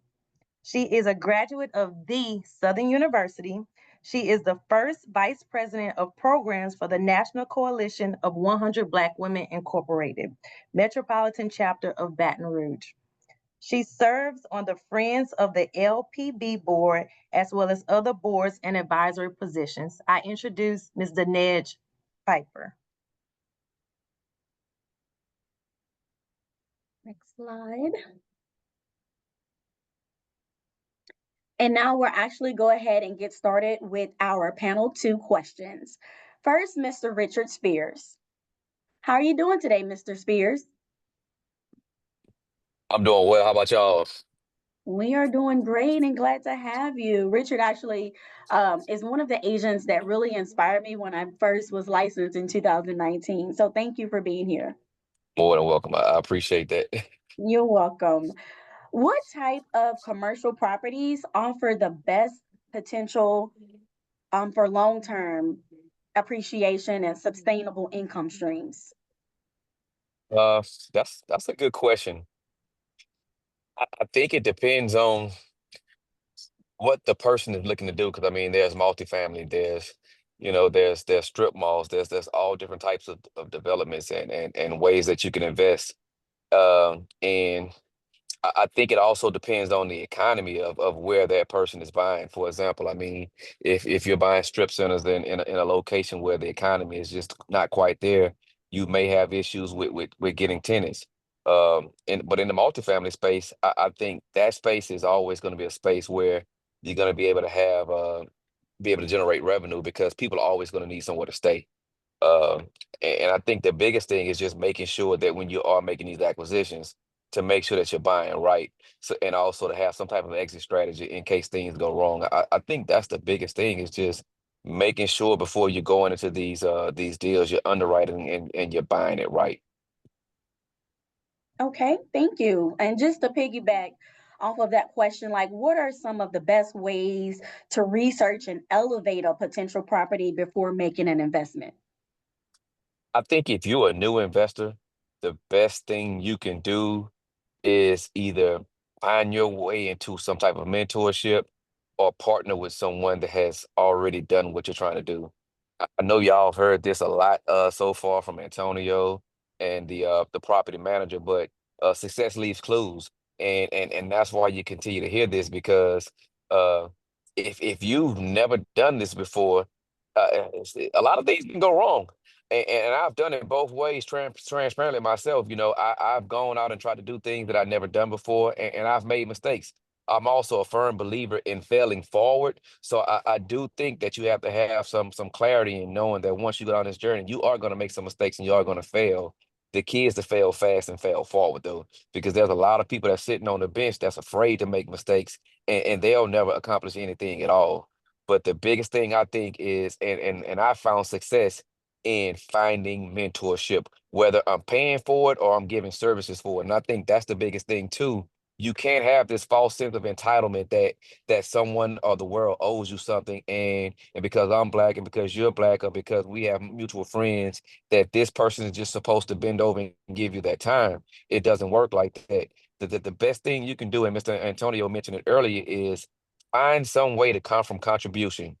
She is a graduate of the Southern University. She is the first vice president of programs for the National Coalition of 100 Black Women Incorporated, Metropolitan Chapter of Baton Rouge. She serves on the Friends of the LPB board as well as other boards and advisory positions. I introduce Ms. Danej Piper. Next slide. And now we're actually go ahead and get started with our panel 2 questions. First, Mr. Richard Spears. How are you doing today, Mr. Spears? I'm doing well. How about y'all? We are doing great and glad to have you. Richard actually is one of the agents that really inspired me when I first was licensed in 2019. So thank you for being here. More than welcome. I appreciate that. You're welcome. What type of commercial properties offer the best potential for long-term appreciation and sustainable income streams? That's a good question. I think it depends on what the person is looking to do. Because I mean, there's multifamily, there's strip malls, there's all different types of developments and ways that you can invest. And I think it also depends on the economy of where that person is buying. For example, I mean, if you're buying strip centers in a location where the economy is just not quite there, you may have issues with getting tenants. But in the multifamily space, I think that space is always going to be a space where you're going to be able to generate revenue because people are always going to need somewhere to stay. Um, and I think the biggest thing is just making sure that when you are making these acquisitions, to make sure that you're buying right. So, and also to have some type of exit strategy in case things go wrong. I think that's the biggest thing is just making sure before you're going into these deals, you're underwriting and you're buying it right. Okay, thank you. And just to piggyback off of that question, like what are some of the best ways to research and elevate a potential property before making an investment? I think if you're a new investor, the best thing you can do is either find your way into some type of mentorship or partner with someone that has already done what you're trying to do. I know y'all have heard this a lot so far from Antonio and the property manager, but success leaves clues, and that's why you continue to hear this because uh, if you've never done this before, a lot of things can go wrong. And I've done it both ways, transparently myself. I've gone out and tried to do things that I've never done before, and I've made mistakes. I'm also a firm believer in failing forward. So I do think that you have to have some clarity in knowing that once you go on this journey, you are going to make some mistakes and you are going to fail. The key is to fail fast and fail forward, though, because there's a lot of people that's sitting on the bench that's afraid to make mistakes and they'll never accomplish anything at all. But the biggest thing I think is, and I found success in finding mentorship, whether I'm paying for it or I'm giving services for it. And I think that's the biggest thing too. You can't have this false sense of entitlement that someone or the world owes you something, and because I'm black and because you're black or because we have mutual friends, that this person is just supposed to bend over and give you that time. It doesn't work like that. The best thing you can do, and Mr. Antonio mentioned it earlier, is find some way to come from contribution.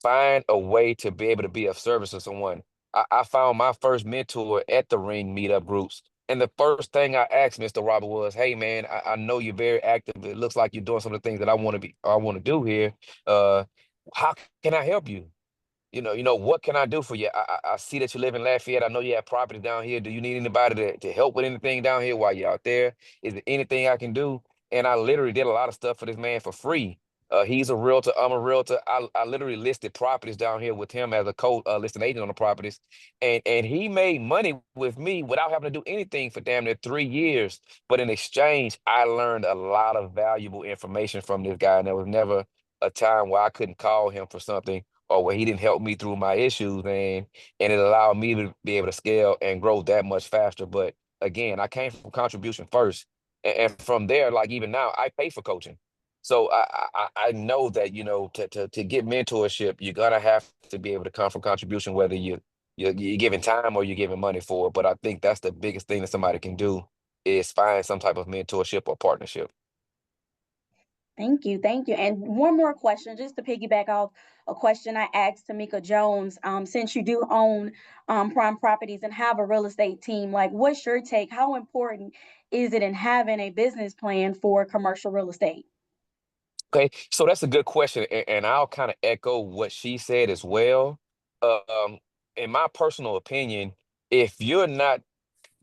Find a way to be able to be of service to someone. I found my first mentor at the Ring meetup groups. And the first thing I asked Mr. Robert was, hey man, I know you're very active. It looks like you're doing some of the things that I want to do here. Uh, how can I help you? What can I do for you? I see that you live in Lafayette. I know you have property down here. Do you need anybody to help with anything down here while you're out there? Is there anything I can do? And I literally did a lot of stuff for this man for free. He's a realtor. I'm a realtor. I literally listed properties down here with him as a listing agent on the properties. And he made money with me without having to do anything for damn near 3 years. But in exchange, I learned a lot of valuable information from this guy. And there was never a time where I couldn't call him for something or where he didn't help me through my issues, and it allowed me to be able to scale and grow that much faster. But again, I came from contribution first, and from there, like even now, I pay for coaching. So I know that to get mentorship, you're gonna have to be able to come from contribution, whether you're giving time or you're giving money for it. But I think that's the biggest thing that somebody can do is find some type of mentorship or partnership. Thank you, thank you. And one more question, just to piggyback off a question I asked Tamika Jones. Since you do own prime properties and have a real estate team, like what's your take? How important is it in having a business plan for commercial real estate? Okay, so that's a good question, and I'll kind of echo what she said as well. Um, in my personal opinion, if you're not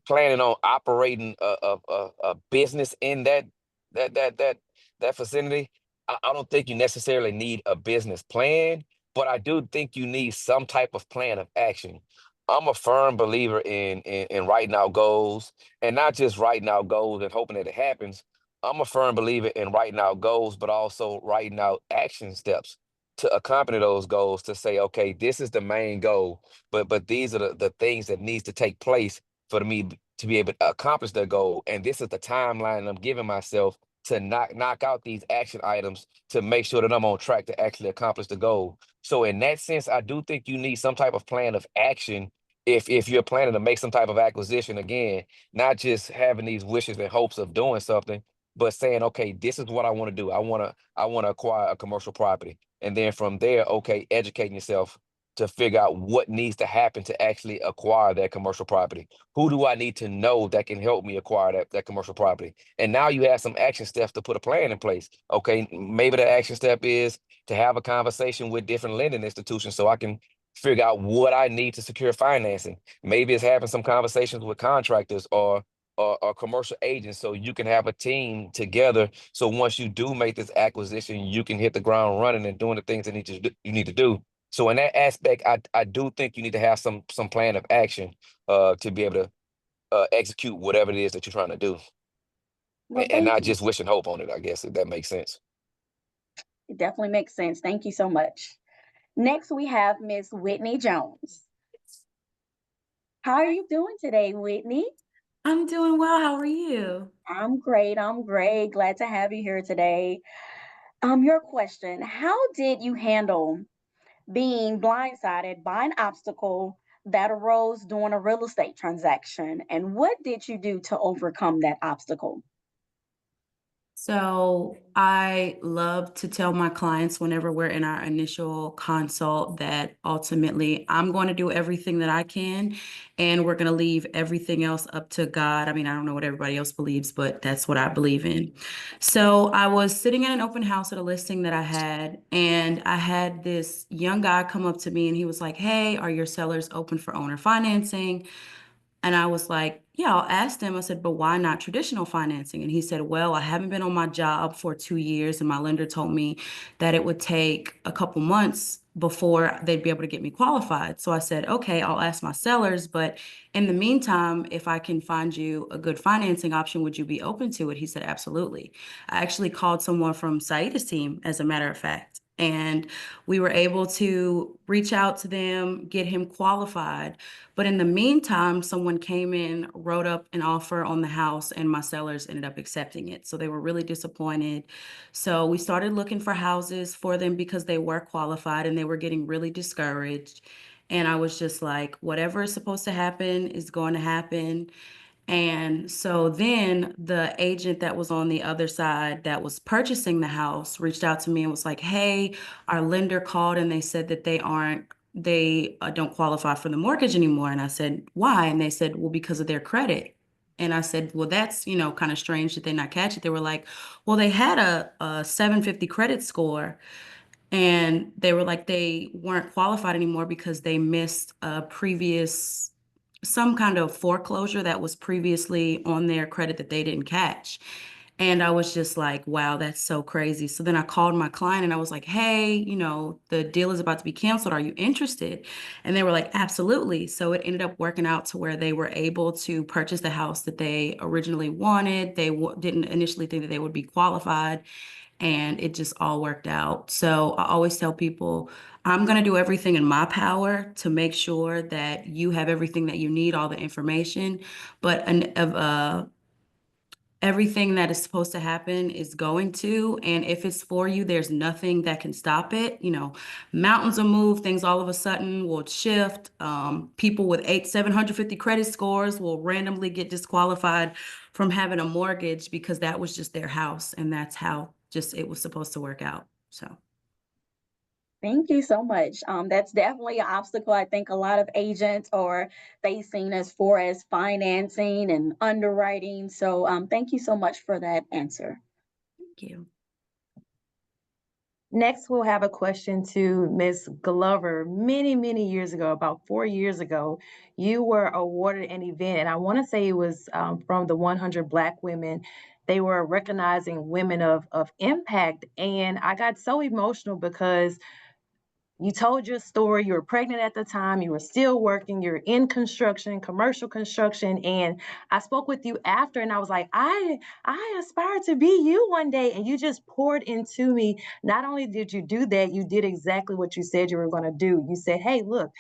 planning on operating a business in that that that that vicinity, I don't think you necessarily need a business plan, but I do think you need some type of plan of action. I'm a firm believer in writing out goals, and not just writing out goals and hoping that it happens. I'm a firm believer in writing out goals, but also writing out action steps to accompany those goals to say, okay, this is the main goal, but these are the things that needs to take place for me to be able to accomplish the goal. And this is the timeline I'm giving myself to knock out these action items to make sure that I'm on track to actually accomplish the goal. So in that sense, I do think you need some type of plan of action if you're planning to make some type of acquisition again, not just having these wishes and hopes of doing something, but saying, okay, this is what I want to do. I want to acquire a commercial property. And then from there, okay, educating yourself to figure out what needs to happen to actually acquire that commercial property. Who do I need to know that can help me acquire that commercial property? And now you have some action steps to put a plan in place. Okay, maybe the action step is to have a conversation with different lending institutions so I can figure out what I need to secure financing. Maybe it's having some conversations with contractors or commercial agents so you can have a team together. So once you do make this acquisition, you can hit the ground running and doing the things that you need to do. So in that aspect, I do think you need to have some plan of action to be able to execute whatever it is that you're trying to do, Well, and thank not you. just wish and hope on it, I guess, if that makes sense. It definitely makes sense. Thank you so much. Next, we have Miss Whitney Jones. How are you doing today, Whitney? I'm doing well. How are you? I'm great. I'm great. Glad to have you here today. Your question, how did you handle being blindsided by an obstacle that arose during a real estate transaction? And what did you do to overcome that obstacle? So I love to tell my clients whenever we're in our initial consult that ultimately I'm going to do everything that I can, and we're going to leave everything else up to God. I mean, I don't know what everybody else believes, but that's what I believe in. So I was sitting at an open house at a listing that I had, and I had this young guy come up to me and he was like, "Hey, are your sellers open for owner financing?" And I was like, yeah, I'll ask them. I said, but why not traditional financing? And he said, well, I haven't been on my job for 2 years, and my lender told me that it would take a couple months before they'd be able to get me qualified. So I said, okay, I'll ask my sellers, but in the meantime, if I can find you a good financing option, would you be open to it? He said, absolutely. I actually called someone from Saida's team, as a matter of fact. And we were able to reach out to them, get him qualified. But in the meantime, someone came in, wrote up an offer on the house, and my sellers ended up accepting it. So they were really disappointed. So we started looking for houses for them because they were qualified and they were getting really discouraged. And I was just like, whatever is supposed to happen is going to happen. And so then the agent that was on the other side that was purchasing the house reached out to me and was like, hey, our lender called and they said that they don't qualify for the mortgage anymore. And I said, why? And they said, well, because of their credit. And I said, well, that's, kind of strange that they not catch it. They were like, well, they had a 750 credit score, and they were like they weren't qualified anymore because they missed some kind of foreclosure that was previously on their credit that they didn't catch. And I was just like, wow, that's so crazy. So then I called my client and I was like, hey, the deal is about to be canceled. Are you interested? And they were like, absolutely. So it ended up working out to where they were able to purchase the house that they originally wanted. They didn't initially think that they would be qualified, and it just all worked out. So I always tell people, I'm going to do everything in my power to make sure that you have everything that you need, all the information. But everything that is supposed to happen is going to, and if it's for you, there's nothing that can stop it. You know, mountains will move, things all of a sudden will shift. People with 750 credit scores will randomly get disqualified from having a mortgage because that was just their house, and that's how just it was supposed to work out. So. Thank you so much. That's definitely an obstacle I think a lot of agents are facing as far as financing and underwriting. So thank you so much for that answer. Thank you. Next, we'll have a question to Ms. Glover. Many years ago, about 4 years ago, you were awarded an event, and I want to say it was from the 100 Black women. They were recognizing women of impact, and I got so emotional because you told your story. You were pregnant at the time. You were still working. You're in construction, commercial construction. And I spoke with you after, and I was like, I aspire to be you one day. And you just poured into me. Not only did you do that, you did exactly what you said you were going to do. You said, hey, look,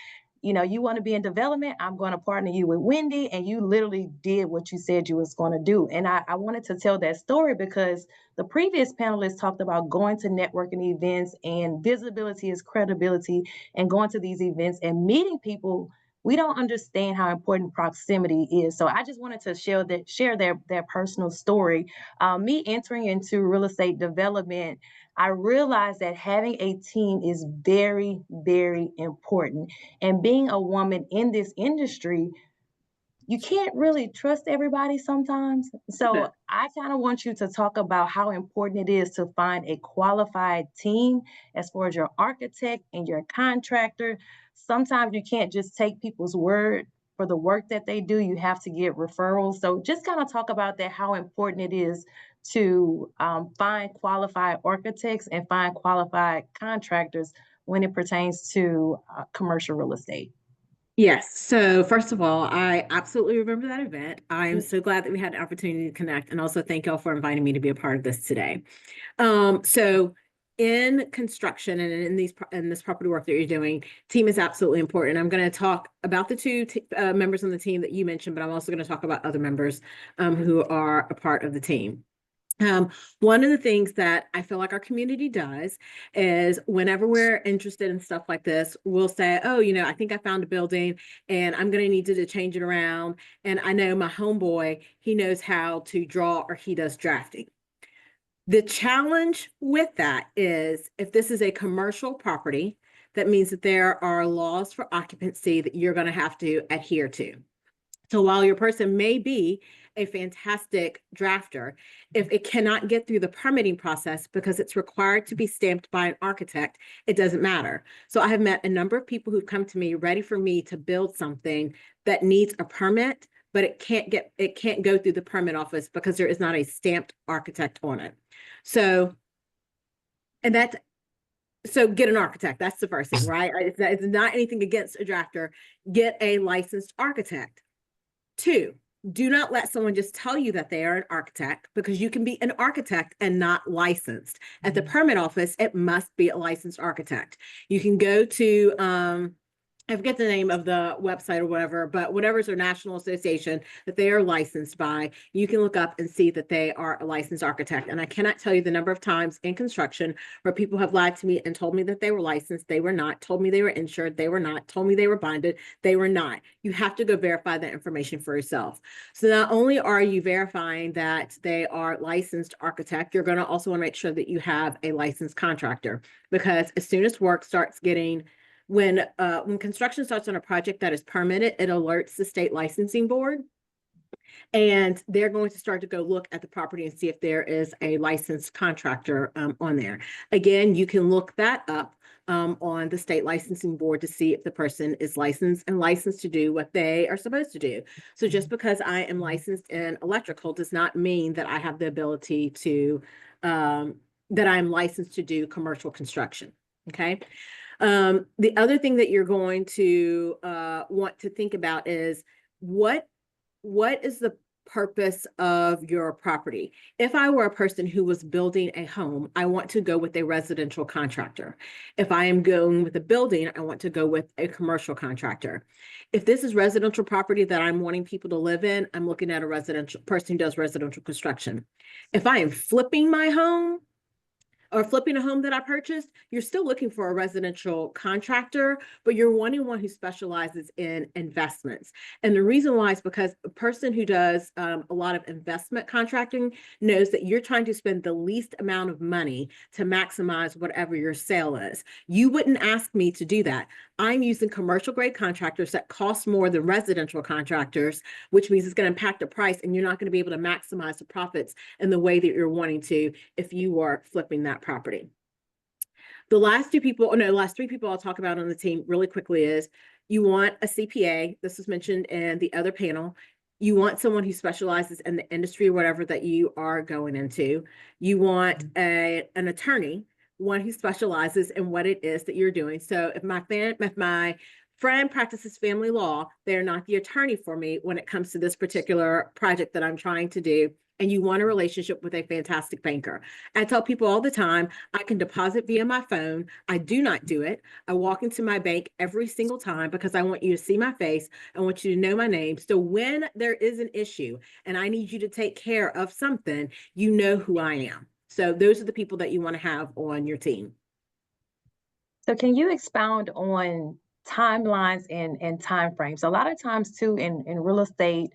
you know, you want to be in development, I'm going to partner you with Wendy. And you literally did what you said you was going to do. And I wanted to tell that story because the previous panelists talked about going to networking events, and visibility is credibility, and going to these events and meeting people. We don't understand how important proximity is. So I just wanted to share their personal story. Me entering into real estate development, I realized that having a team is very important. And being a woman in this industry, you can't really trust everybody sometimes. So I kind of want you to talk about how important it is to find a qualified team as far as your architect and your contractor. Sometimes you can't just take people's word for the work that they do. You have to get referrals. So just kind of talk about that, how important it is to find qualified architects and find qualified contractors when it pertains to commercial real estate. Yes. So first of all, I absolutely remember that event. I am so glad that we had the opportunity to connect, and also thank y'all for inviting me to be a part of this today. So in construction and in this property work that you're doing, team is absolutely important. I'm going to talk about the two members on the team that you mentioned, but I'm also going to talk about other members who are a part of the team. One of the things that I feel like our community does is whenever we're interested in stuff like this, we'll say, oh, you know, I think I found a building and I'm going to need to change it around. And I know my homeboy, he knows how to draw, or he does drafting. The challenge with that is if this is a commercial property, that means that there are laws for occupancy that you're going to have to adhere to. So while your person may be a fantastic drafter, if it cannot get through the permitting process because it's required to be stamped by an architect, it doesn't matter. So I have met a number of people who've come to me ready for me to build something that needs a permit, but it can't go through the permit office because there is not a stamped architect on it. So get an architect. That's the first thing, right? It's not anything against a drafter. Get a licensed architect. 2, do not let someone just tell you that they are an architect, because you can be an architect and not licensed. At the permit office, it must be a licensed architect. You can go to, I forget the name of the website or whatever, but whatever's their national association that they are licensed by, you can look up and see that they are a licensed architect. And I cannot tell you the number of times in construction where people have lied to me and told me that they were licensed, they were not, told me they were insured, they were not, told me they were bonded, they were not. You have to go verify that information for yourself. So not only are you verifying that they are licensed architect, you're going to also want to make sure that you have a licensed contractor, because as soon as work starts getting when construction starts on a project that is permitted, it alerts the state licensing board, and they're going to start to go look at the property and see if there is a licensed contractor on there. Again, you can look that up on the state licensing board to see if the person is licensed to do what they are supposed to do. So just because I am licensed in electrical does not mean that I have the ability to, that I'm licensed to do commercial construction, okay? The other thing that you're going to want to think about is what is the purpose of your property. If I were a person who was building a home, I want to go with a residential contractor. If I am going with a building, I want to go with a commercial contractor. If this is residential property that I'm wanting people to live in, I'm looking at a residential person who does residential construction. If I am flipping my home, or flipping a home that I purchased, you're still looking for a residential contractor, but you're wanting one who specializes in investments. And the reason why is because a person who does a lot of investment contracting knows that you're trying to spend the least amount of money to maximize whatever your sale is. You wouldn't ask me to do that. I'm using commercial grade contractors that cost more than residential contractors, which means it's going to impact the price, and you're not going to be able to maximize the profits in the way that you're wanting to if you are flipping that property. The last three people I'll talk about on the team really quickly is you want a CPA. This was mentioned in the other panel. You want someone who specializes in the industry or whatever that you are going into. You want an attorney, one who specializes in what it is that you're doing. So if my friend practices family law, they're not the attorney for me when it comes to this particular project that I'm trying to do. And you want a relationship with a fantastic banker. I tell people all the time, I can deposit via my phone. I do not do it. I walk into my bank every single time because I want you to see my face. I want you to know my name. So when there is an issue and I need you to take care of something, you know who I am. So those are the people that you want to have on your team. So can you expound on timelines and time frames? A lot of times too in real estate,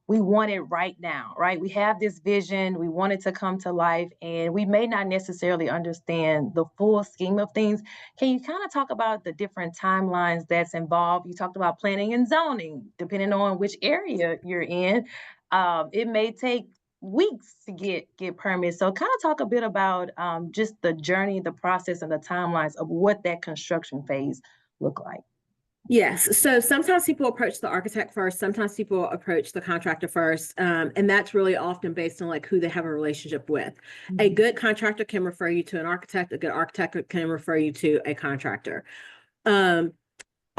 we want it right now, right? We have this vision, we want it to come to life, and we may not necessarily understand the full scheme of things. Can you kind of talk about the different timelines that's involved? You talked about planning and zoning, depending on which area you're in. It may take weeks to get permits. So kind of talk a bit about just the journey, the process, and the timelines of what that construction phase look like. Yes. So sometimes people approach the architect first. Sometimes people approach the contractor first. And that's really often based on like who they have a relationship with. A good contractor can refer you to an architect. A good architect can refer you to a contractor.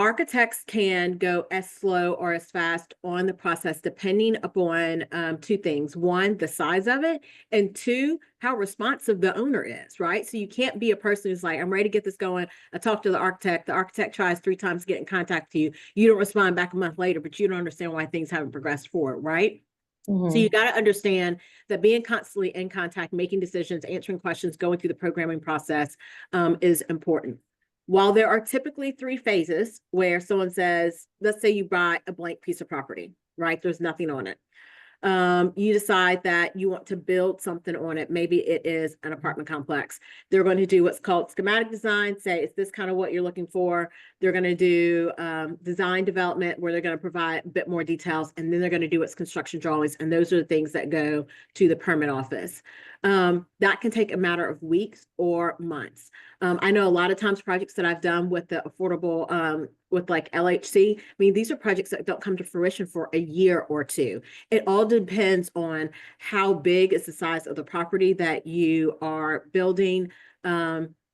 Architects can go as slow or as fast on the process, depending upon two things. One, the size of it, and two, how responsive the owner is, right? So you can't be a person who's like, I'm ready to get this going. I talk to the architect tries 3 times to get in contact with you. You don't respond back a month later, but you don't understand why things haven't progressed forward, right? So you got to understand that being constantly in contact, making decisions, answering questions, going through the programming process is important. While there are typically 3 phases where someone says, let's say you buy a blank piece of property, right? There's nothing on it. You decide that you want to build something on it. Maybe it is an apartment complex. They're going to do what's called schematic design, say, is this kind of what you're looking for? They're going to do design development where they're going to provide a bit more details, and then they're going to do what's construction drawings. And those are the things that go to the permit office. That can take a matter of weeks or months. I know a lot of times projects that I've done with the affordable, with like LHC, I mean, these are projects that don't come to fruition for a year or 2. It all depends on how big is the size of the property that you are building.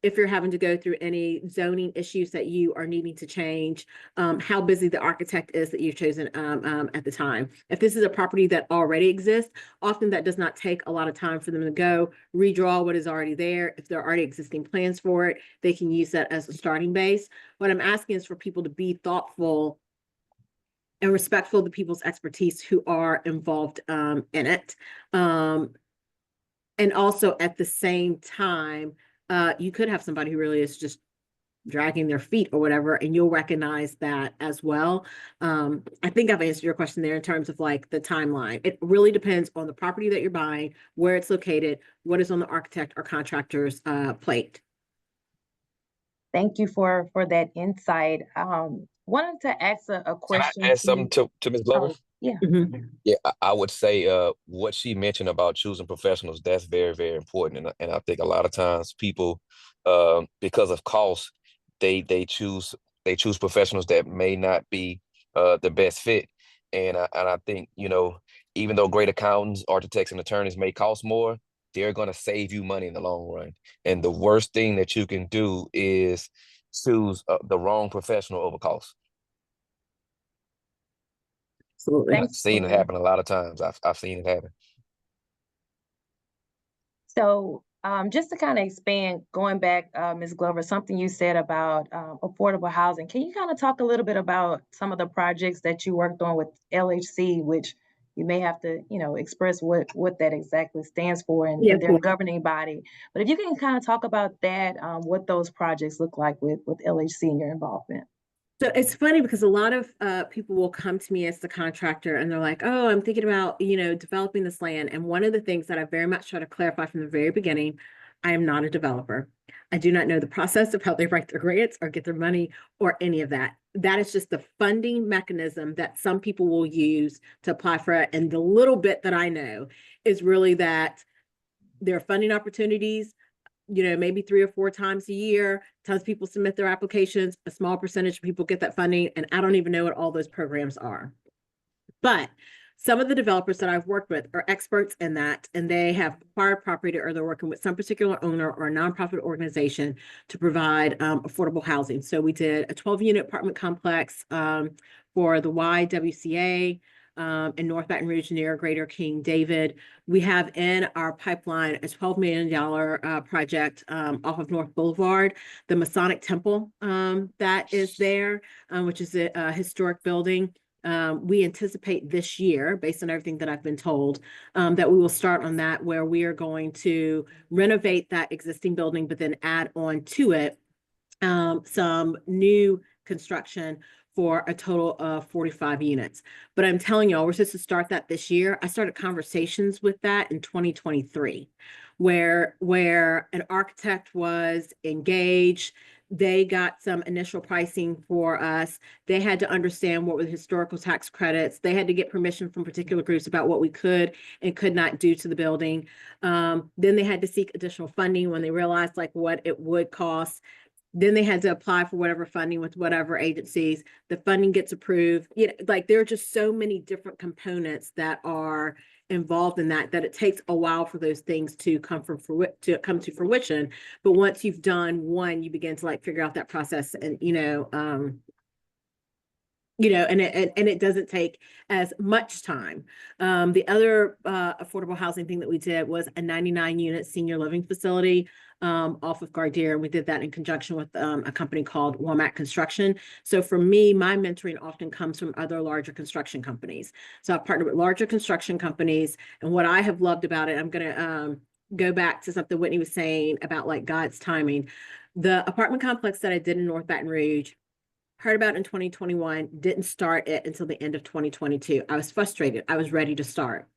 If you're having to go through any zoning issues that you are needing to change, how busy the architect is that you've chosen at the time. If this is a property that already exists, often that does not take a lot of time for them to go redraw what is already there. If there are already existing plans for it, they can use that as a starting base. What I'm asking is for people to be thoughtful and respectful of the people's expertise who are involved in it. And also at the same time, you could have somebody who really is just dragging their feet or whatever, and you'll recognize that as well. I think I've answered your question there in terms of like the timeline. It really depends on the property that you're buying, where it's located, what is on the architect or contractor's plate. Thank you for that insight. Wanted to ask a question. Can I add something to Ms. Glover? Oh, yeah. Yeah, I would say what she mentioned about choosing professionals, that's very, very important. And I think a lot of times people, because of cost, they choose professionals that may not be the best fit. And I think, you know, even though great accountants, architects, and attorneys may cost more, they're going to save you money in the long run. And the worst thing that you can do is choose the wrong professional over cost. Absolutely. I've seen it happen a lot of times. I've seen it happen. So just to kind of expand, going back, Ms. Glover, something you said about affordable housing. Can you kind of talk a little bit about some of the projects that you worked on with LHC, which you may have to, express what that exactly stands for and, Yeah, and their governing body. But if you can kind of talk about that, what those projects look like with LHC and your involvement. So it's funny because a lot of people will come to me as the contractor and they're like, oh, I'm thinking about, developing this land. And one of the things that I very much try to clarify from the very beginning, I am not a developer. I do not know the process of how they write their grants or get their money or any of that. That is just the funding mechanism that some people will use to apply for it. And the little bit that I know is really that there are funding opportunities, maybe 3 or 4 times a year. Tons of people submit their applications. A small percentage of people get that funding. And I don't even know what all those programs are. But some of the developers that I've worked with are experts in that, and they have acquired property or they're working with some particular owner or a nonprofit organization to provide affordable housing. So we did a 12-unit apartment complex for the YWCA in North Baton Rouge near Greater King David. We have in our pipeline a $12 million project off of North Boulevard, the Masonic Temple that is there, which is a historic building. We anticipate this year, based on everything that I've been told, that we will start on that, where we are going to renovate that existing building, but then add on to it some new construction for a total of 45 units. But I'm telling y'all, we're supposed to start that this year. I started conversations with that in 2023, where an architect was engaged. They got some initial pricing for us. They had to understand what were the historical tax credits. They had to get permission from particular groups about what we could and could not do to the building. Then they had to seek additional funding when they realized like what it would cost. Then they had to apply for whatever funding with whatever agencies. The funding gets approved. Like there are just so many different components that are involved in that it takes a while for those things to come to fruition. But once you've done one, you begin to like figure out that process, and and it doesn't take as much time. The other affordable housing thing that we did was a 99-unit senior living facility off of Gardere. And we did that in conjunction with a company called Womack Construction. So for me, my mentoring often comes from other larger construction companies. So I've partnered with larger construction companies. And what I have loved about it, I'm going to go back to something Whitney was saying about like God's timing. The apartment complex that I did in North Baton Rouge, heard about in 2021, didn't start it until the end of 2022. I was frustrated. I was ready to start.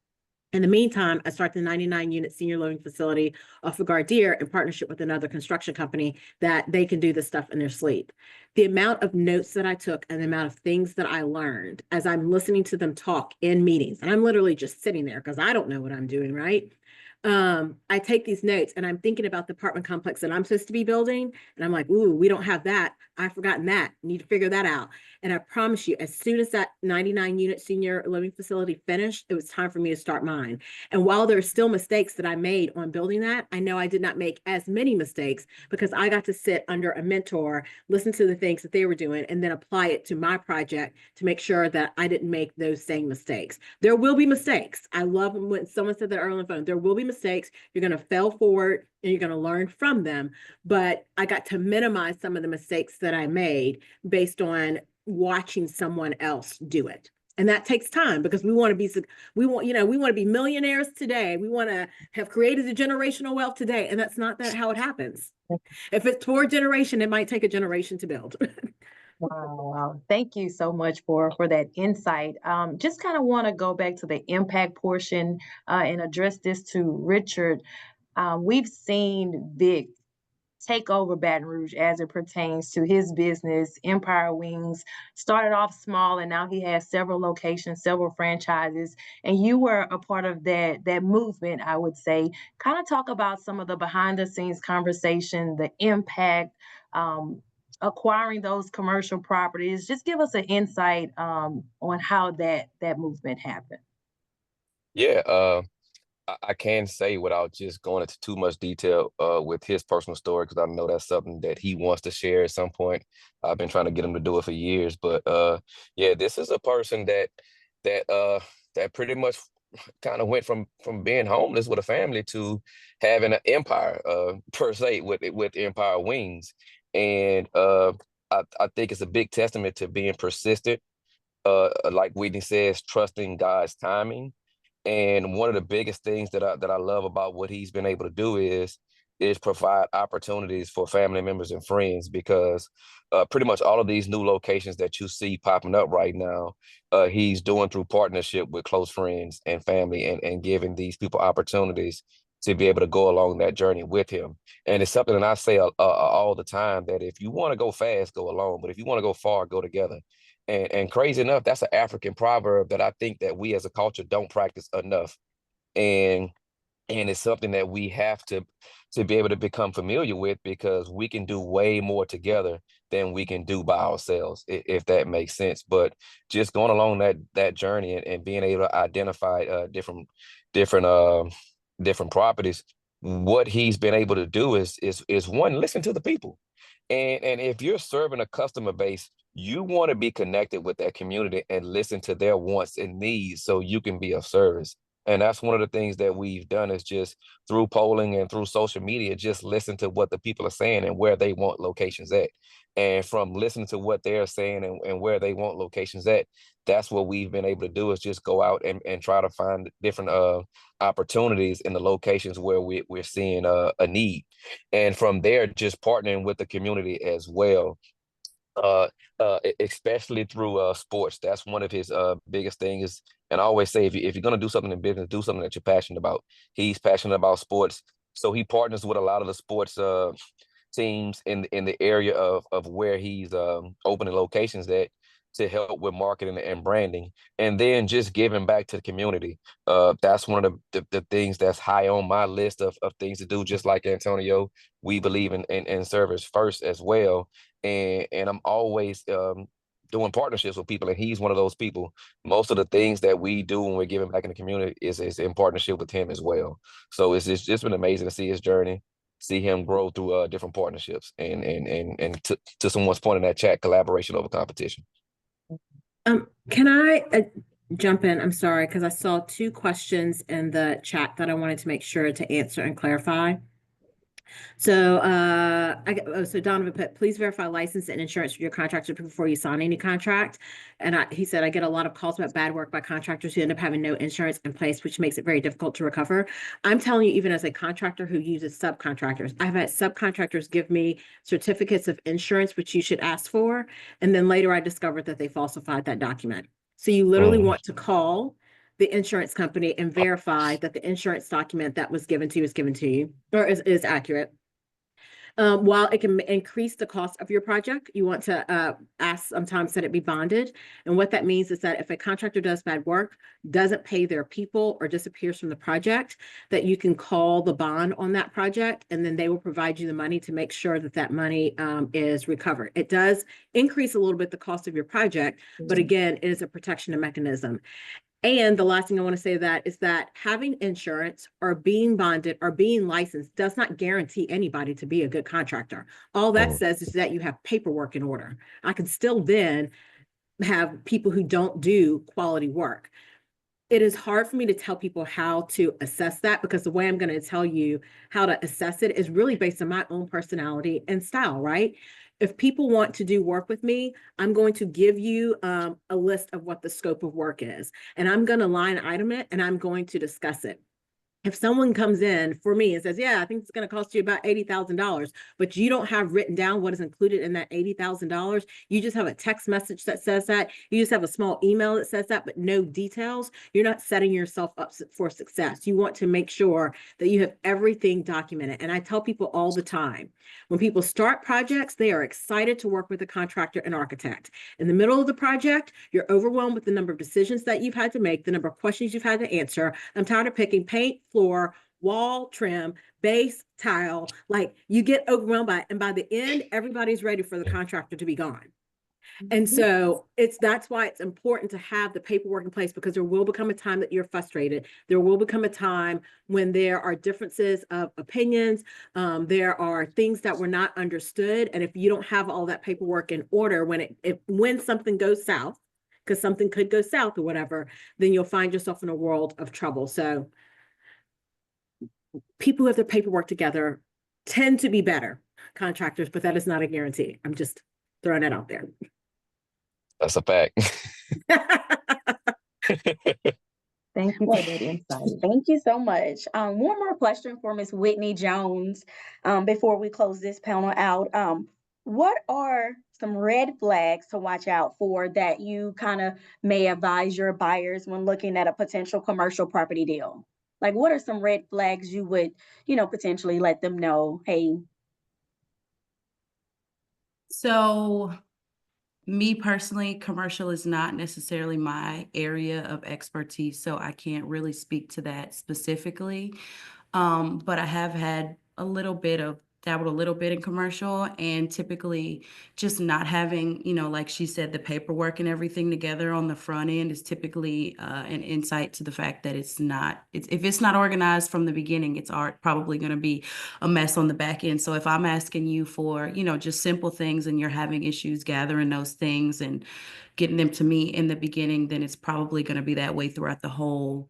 In the meantime, I started the 99-unit senior living facility off of Gardere in partnership with another construction company that they can do this stuff in their sleep. The amount of notes that I took and the amount of things that I learned as I'm listening to them talk in meetings, and I'm literally just sitting there because I don't know what I'm doing, right? I take these notes and I'm thinking about the apartment complex that I'm supposed to be building. And I'm like, ooh, we don't have that. I've forgotten that. Need to figure that out. And I promise you, as soon as that 99-unit senior living facility finished, it was time for me to start mine. And while there are still mistakes that I made on building that, I know I did not make as many mistakes because I got to sit under a mentor, listen to the things that they were doing, and then apply it to my project to make sure that I didn't make those same mistakes. There will be mistakes. I love when someone said that earlier on the phone. There will be mistakes. You're going to fail forward and you're going to learn from them. But I got to minimize some of the mistakes that I made based on watching someone else do it. And that takes time because we want to be millionaires today. We want to have created a generational wealth today. And that's not how it happens. If it's for a generation, it might take a generation to build. Wow. Thank you so much for that insight. Just kind of want to go back to the impact portion and address this to Richard. We've seen Vic take over Baton Rouge as it pertains to his business. Empire Wings started off small and now he has several locations, several franchises. And you were a part of that movement, I would say. Kind of talk about some of the behind the scenes conversation, the impact, acquiring those commercial properties. Just give us an insight on how that movement happened. Yeah, I can say without just going into too much detail with his personal story, because I know that's something that he wants to share at some point. I've been trying to get him to do it for years, but yeah, this is a person that that pretty much kind of went from being homeless with a family to having an empire per se with Empire Wings. And I think it's a big testament to being persistent, like Whitney says, trusting God's timing. And one of the biggest things that I love about what he's been able to do is provide opportunities for family members and friends, because pretty much all of these new locations that you see popping up right now, he's doing through partnership with close friends and family, and giving these people opportunities to be able to go along that journey with him. And it's something that I say all the time, that if you want to go fast, go alone, but if you want to go far, go together. And crazy enough, that's an African proverb that I think that we as a culture don't practice enough. And it's something that we have to be able to become familiar with, because we can do way more together than we can do by ourselves, if that makes sense. But just going along that journey, and being able to identify different different properties, what he's been able to do is one, listen to the people. And if you're serving a customer base, you want to be connected with that community and listen to their wants and needs so you can be of service. And that's one of the things that we've done, is just through polling and through social media, just listen to what the people are saying and where they want locations at. And from listening to what they're saying and where they want locations at, that's what we've been able to do, is just go out and try to find different opportunities in the locations where we're seeing a need. And from there, just partnering with the community as well, especially through sports. That's one of his biggest things. And I always say, if you're going to do something in business, do something that you're passionate about. He's passionate about sports, so he partners with a lot of the sports teams in the area of where he's opening locations at, to help with marketing and branding, and then just giving back to the community. That's one of the things that's high on my list of things to do. Just like Antonio, we believe in service first as well. And I'm always doing partnerships with people, and he's one of those people. Most of the things that we do when we're giving back in the community is in partnership with him as well. So it's just been amazing to see his journey, see him grow through different partnerships, and to someone's point in that chat, collaboration over competition. Can I jump in? I'm sorry, because I saw two questions in the chat that I wanted to make sure to answer and clarify. So, so Donovan put, please verify license and insurance for your contractor before you sign any contract. And he said, I get a lot of calls about bad work by contractors who end up having no insurance in place, which makes it very difficult to recover. I'm telling you, even as a contractor who uses subcontractors, I've had subcontractors give me certificates of insurance, which you should ask for. And then later I discovered that they falsified that document. So you literally want to call the insurance company and verify that the insurance document that was given to you is given to you, or is accurate. While it can increase the cost of your project, you want to ask sometimes that it be bonded. And what that means is that if a contractor does bad work, doesn't pay their people, or disappears from the project, that you can call the bond on that project, and then they will provide you the money to make sure that that money is recovered. It does increase a little bit the cost of your project, but again, it is a protection mechanism. And the last thing I want to say to that is that having insurance or being bonded or being licensed does not guarantee anybody to be a good contractor. All that says is that you have paperwork in order. I can still then have people who don't do quality work. It is hard for me to tell people how to assess that, because the way I'm going to tell you how to assess it is really based on my own personality and style, right? If people want to do work with me, I'm going to give you a list of what the scope of work is, and I'm going to line item it, and I'm going to discuss it. If someone comes in for me and says, yeah, I think it's going to cost you about $80,000, but you don't have written down what is included in that $80,000, you just have a text message that says that, you just have a small email that says that, but no details, you're not setting yourself up for success. You want to make sure that you have everything documented. And I tell people all the time, when people start projects, they are excited to work with a contractor and architect. In the middle of the project, you're overwhelmed with the number of decisions that you've had to make, the number of questions you've had to answer. I'm tired of picking paint, floor, wall trim, base, tile. Like, you get overwhelmed by it. And by the end, everybody's ready for the contractor to be gone. And so that's why it's important to have the paperwork in place, because there will become a time that you're frustrated. There will become a time when there are differences of opinions. There are things that were not understood. And if you don't have all that paperwork in order, when something goes south, because something could go south or whatever, then you'll find yourself in a world of trouble. So people who have their paperwork together tend to be better contractors, but that is not a guarantee. I'm just throwing it out there. That's a fact. Thank you for that insight. Thank you so much. One more question for Ms. Whitney Jones before we close this panel out. What are some red flags to watch out for that you kind of may advise your buyers when looking at a potential commercial property deal? Like, what are some red flags you would, potentially let them know, hey? So me personally, commercial is not necessarily my area of expertise, so I can't really speak to that specifically. But I have had dabbled a little bit in commercial, and typically just not having, like she said, the paperwork and everything together on the front end is typically an insight to the fact that if it's not organized from the beginning, it's probably going to be a mess on the back end. So if I'm asking you for, just simple things and you're having issues gathering those things and getting them to me in the beginning, then it's probably going to be that way throughout the whole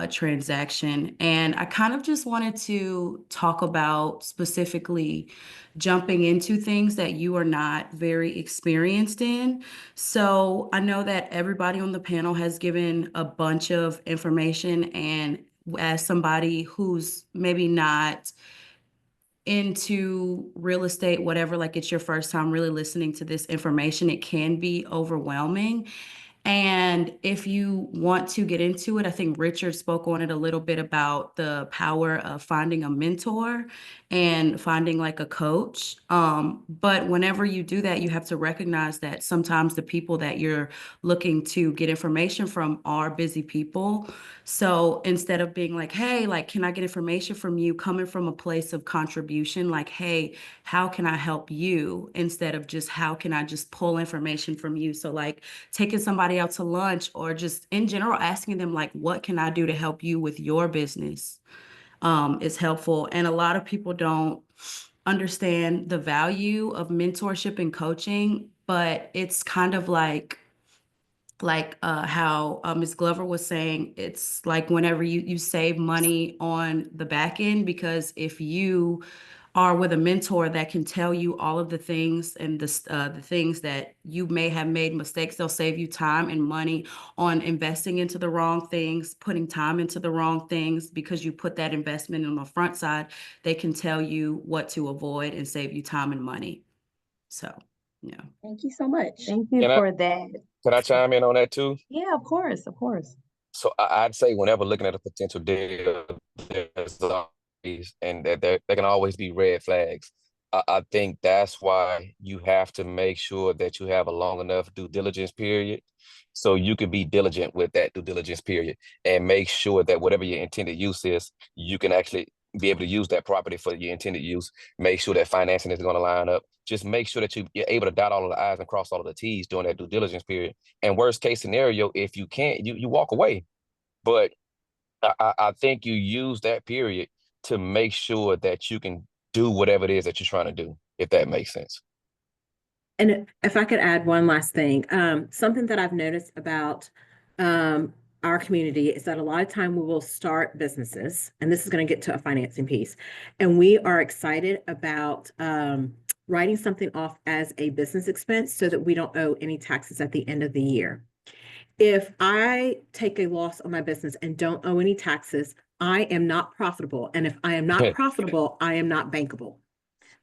transaction. And I kind of just wanted to talk about specifically jumping into things that you are not very experienced in. So I know that everybody on the panel has given a bunch of information, and as somebody who's maybe not into real estate, whatever, like it's your first time really listening to this information, it can be overwhelming. And if you want to get into it, I think Richard spoke on it a little bit about the power of finding a mentor and finding like a coach. But whenever you do that, you have to recognize that sometimes the people that you're looking to get information from are busy people. So instead of being like, hey, like, can I get information from you, coming from a place of contribution, like, hey, how can I help you? Instead of just, how can I just pull information from you? So like taking somebody out to lunch, or just in general asking them like, what can I do to help you with your business, is helpful. And a lot of people don't understand the value of mentorship and coaching, but it's kind of like how Ms. Glover was saying, it's like whenever you save money on the back end, because if you are with a mentor that can tell you all of the things and the things that you may have made mistakes, they'll save you time and money on investing into the wrong things, putting time into the wrong things, because you put that investment on the front side. They can tell you what to avoid and save you time and money. So, yeah. Thank you so much. Thank you Can I- for that. Can I chime in on that too? Yeah, of course, of course. So I'd say whenever looking at a potential deal, there's always, and there can always be red flags. I think that's why you have to make sure that you have a long enough due diligence period, so you can be diligent with that due diligence period and make sure that whatever your intended use is, you can actually be able to use that property for your intended use. Make sure that financing is going to line up. Just make sure that you're able to dot all of the I's and cross all of the T's during that due diligence period. And worst case scenario, if you can't, you walk away. But I think you use that period to make sure that you can do whatever it is that you're trying to do, if that makes sense. And if I could add one last thing, something that I've noticed about our community is that a lot of time we will start businesses, and this is going to get to a financing piece, and we are excited about writing something off as a business expense so that we don't owe any taxes at the end of the year. If I take a loss on my business and don't owe any taxes, I am not profitable. And if I am not profitable, I am not bankable.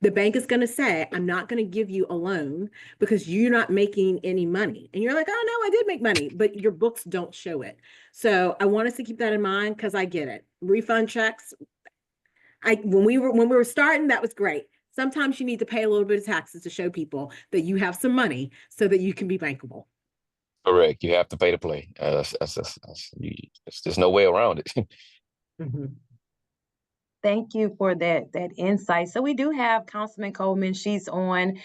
The bank is going to say, I'm not going to give you a loan because you're not making any money. And you're like, oh, no, I did make money, but your books don't show it. So I want us to keep that in mind, because I get it. Refund checks. When we were starting, that was great. Sometimes you need to pay a little bit of taxes to show people that you have some money so that you can be bankable. Correct. You have to pay to play. There's no way around it. Mm-hmm. Thank you for that insight. So we do have Councilman Coleman. She's on.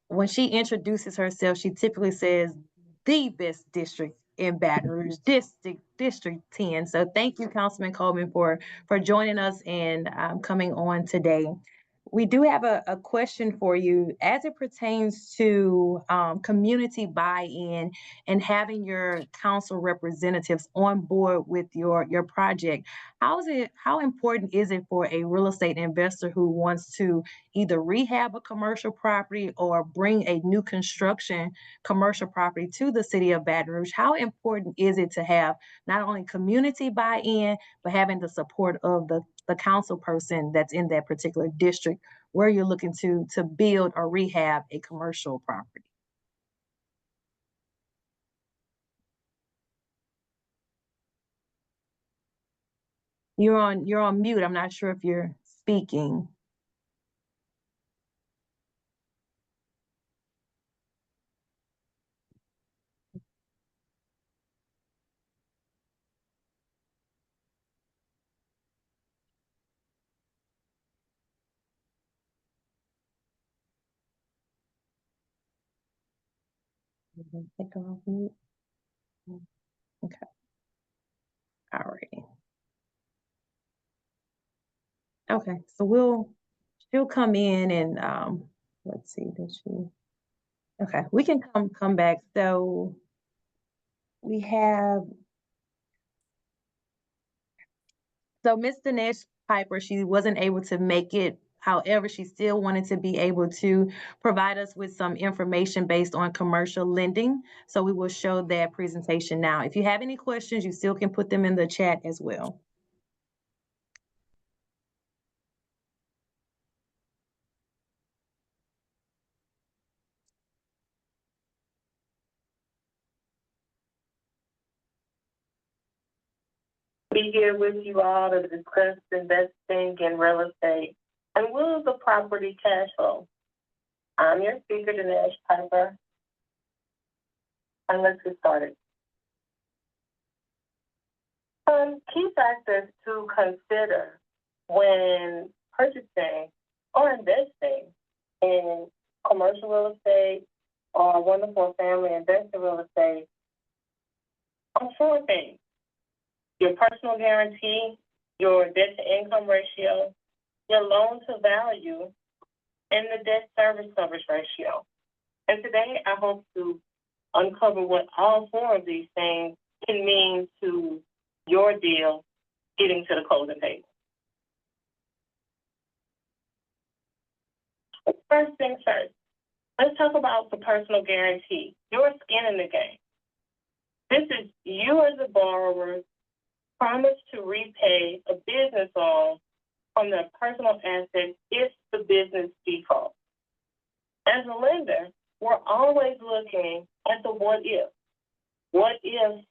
When she introduces herself, she typically says the best district in Baton Rouge, District 10. So thank you, Councilman Coleman, for joining us and coming on today. We do have a question for you as it pertains to community buy-in and having your council representatives on board with your project. How important is it for a real estate investor who wants to either rehab a commercial property or bring a new construction commercial property to the city of Baton Rouge? How important is it to have not only community buy-in, but having the support of the council person that's in that particular district where you're looking to build or rehab a commercial property? You're on mute. I'm not sure if you're speaking. Take her off mute. Okay. All right. Okay. So she'll come in and let's see, does she? Okay, we can come back. So we have Miss Dinesh Piper, she wasn't able to make it. However, she still wanted to be able to provide us with some information based on commercial lending. So we will show that presentation now. If you have any questions, you still can put them in the chat as well. Be here with you all to discuss investing in real estate and will the property cash flow. I'm your speaker, Dinesh Piper, and let's get started. Key factors to consider when purchasing or investing in commercial real estate or one-to-four family investor real estate are four things: your personal guarantee, your debt-to-income ratio, your loan-to-value, and the debt service coverage ratio. And today, I hope to uncover what all four of these things can mean to your deal getting to the closing table. First things first, let's talk about the personal guarantee, your skin in the game. This is you as a borrower promise to repay a business loan from their personal assets if the business defaults. As a lender, we're always looking at the what if. What if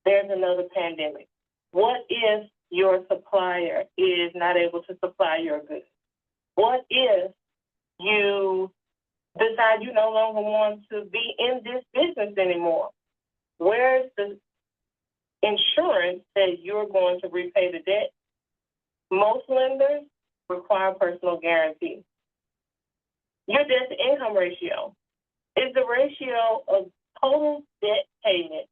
there's another pandemic? What if your supplier is not able to supply your goods? What if you decide you no longer want to be in this business anymore? Where's the insurance that you're going to repay the debt? Most lenders require personal guarantee. Your debt-to-income ratio is the ratio of total debt payment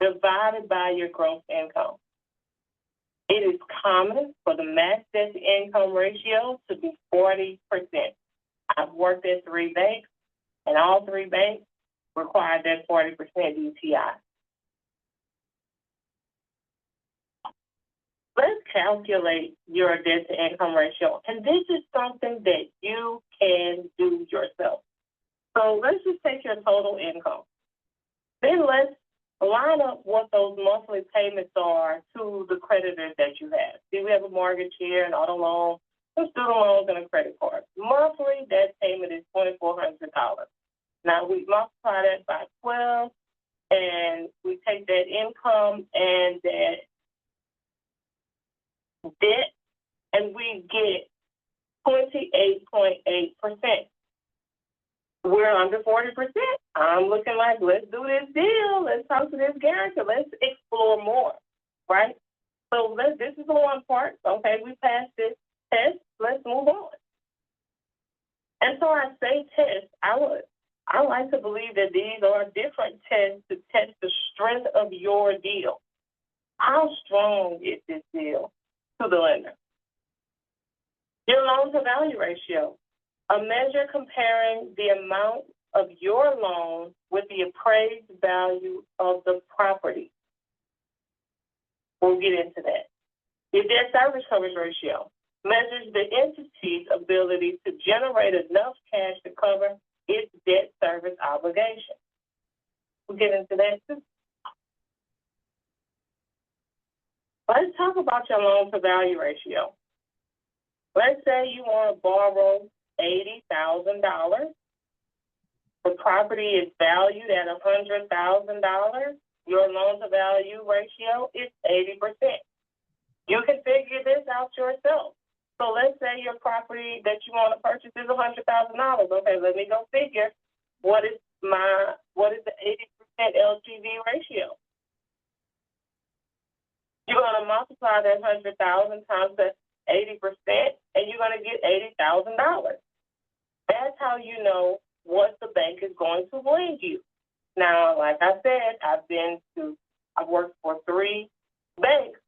divided by your gross income. It is common for the max debt-to-income ratio to be 40%. I've worked at 3 banks, and all 3 banks require that 40% DTI. Let's calculate your debt-to-income ratio, and this is something that you can do yourself. So let's just take your total income. Then let's line up what those monthly payments are to the creditors that you have. See, we have a mortgage here, an auto loan, some student loans, and a credit card. Monthly, that payment is $2,400. Now, we multiply that by 12, and we take that income and that debt, and we get 28.8%. We're under 40%. I'm looking like, let's do this deal. Let's talk to this guarantor. Let's explore more, right? So this is the one part. Okay, we passed this test. Let's move on. And so I say test. I like to believe that these are different tests to test the strength of your deal. How strong is this deal to the lender? Your loan to value ratio, a measure comparing the amount of your loan with the appraised value of the property. We'll get into that. Your debt service coverage ratio measures the entity's ability to generate enough cash to cover its debt service obligation. We'll get into that too. Let's talk about your loan to value ratio. Let's say you want to borrow $80,000. The property is valued at $100,000. Your loan to value ratio is 80%. You can figure this out yourself. So let's say your property that you want to purchase is $100,000. Okay, let me go figure what is the 80% LTV ratio. You're going to multiply that 100,000 times the 80%, and you're going to get $80,000. That's how you know what the bank is going to lend you. Now, like I said, I've worked for 3 banks,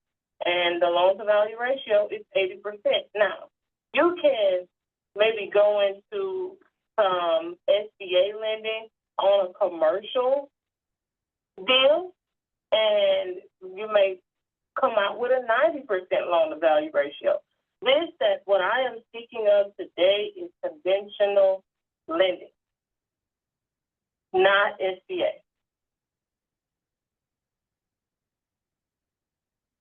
and the loan to value ratio is 80%. Now, you can maybe go into some SBA lending on a commercial deal, and you may come out with a 90% loan to value ratio. What I am speaking of today is conventional lending, not SBA.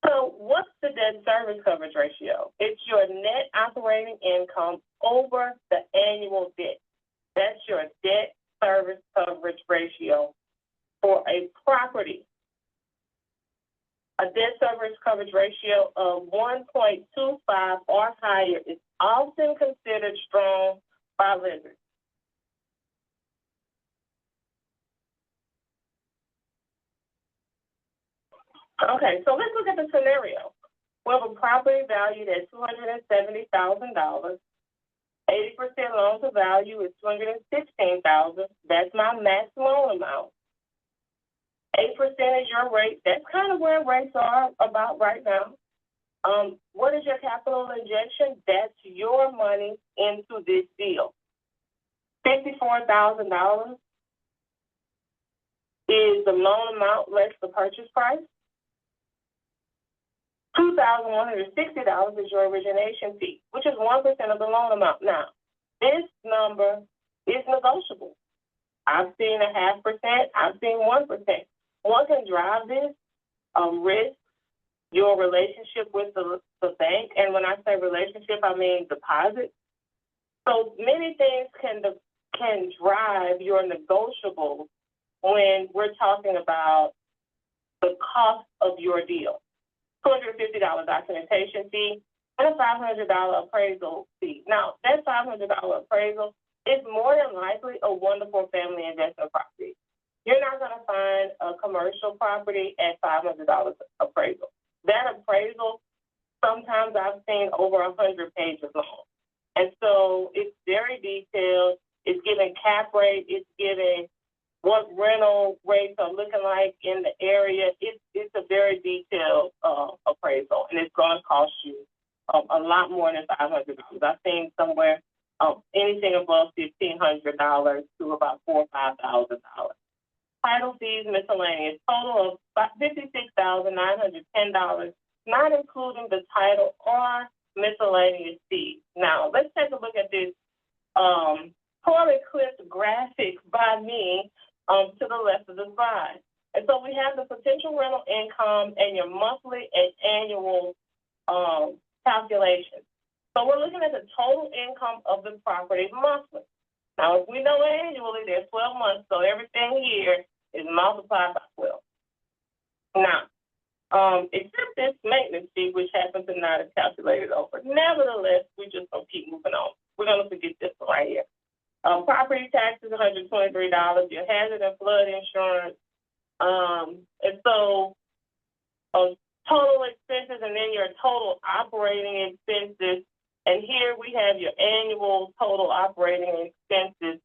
So what's the debt service coverage ratio? It's your net operating income over the annual debt. That's your debt service coverage ratio for a property. A debt service coverage ratio of 1.25 or higher is often considered strong by lenders. Okay, so let's look at the scenario. We have a property valued at $270,000. 80% loan to value is $216,000. That's my max loan amount. 8% is your rate. That's kind of where rates are about right now. What is your capital injection? That's your money into this deal. $54,000 is the loan amount less the purchase price. $2,160 is your origination fee, which is 1% of the loan amount. Now, this number is negotiable. I've seen 0.5%. I've seen 1%. One can drive this risk, your relationship with the bank. And when I say relationship, I mean deposit. So many things can drive your negotiables when we're talking about the cost of your deal. $250 documentation fee and a $500 appraisal fee. Now, that $500 appraisal is more than likely a wonderful family investment property. You're not going to find a commercial property at $500 appraisal. That appraisal, sometimes I've seen over 100 pages long. And so it's very detailed. It's giving cap rate. It's giving what rental rates are looking like in the area. It's a very detailed appraisal, and it's going to cost you a lot more than $500. I've seen somewhere anything above $1,500 to about $4,000 or $5,000. Title fees, miscellaneous, total of $56,910, not including the title or miscellaneous fees. Now, let's take a look at this poorly clipped graphic by me to the left of the slide. And so we have the potential rental income and your monthly and annual calculations. So we're looking at the total income of the property monthly. Now, if we know annually, there's 12 months, so everything here is multiplied by 12. Now, except this maintenance fee, which happens to not have calculated over. Nevertheless, we're just going to keep moving on. We're going to forget this one right here. Property taxes, $123, your hazard and flood insurance. And so total expenses and then your total operating expenses. And here we have your annual total operating expenses.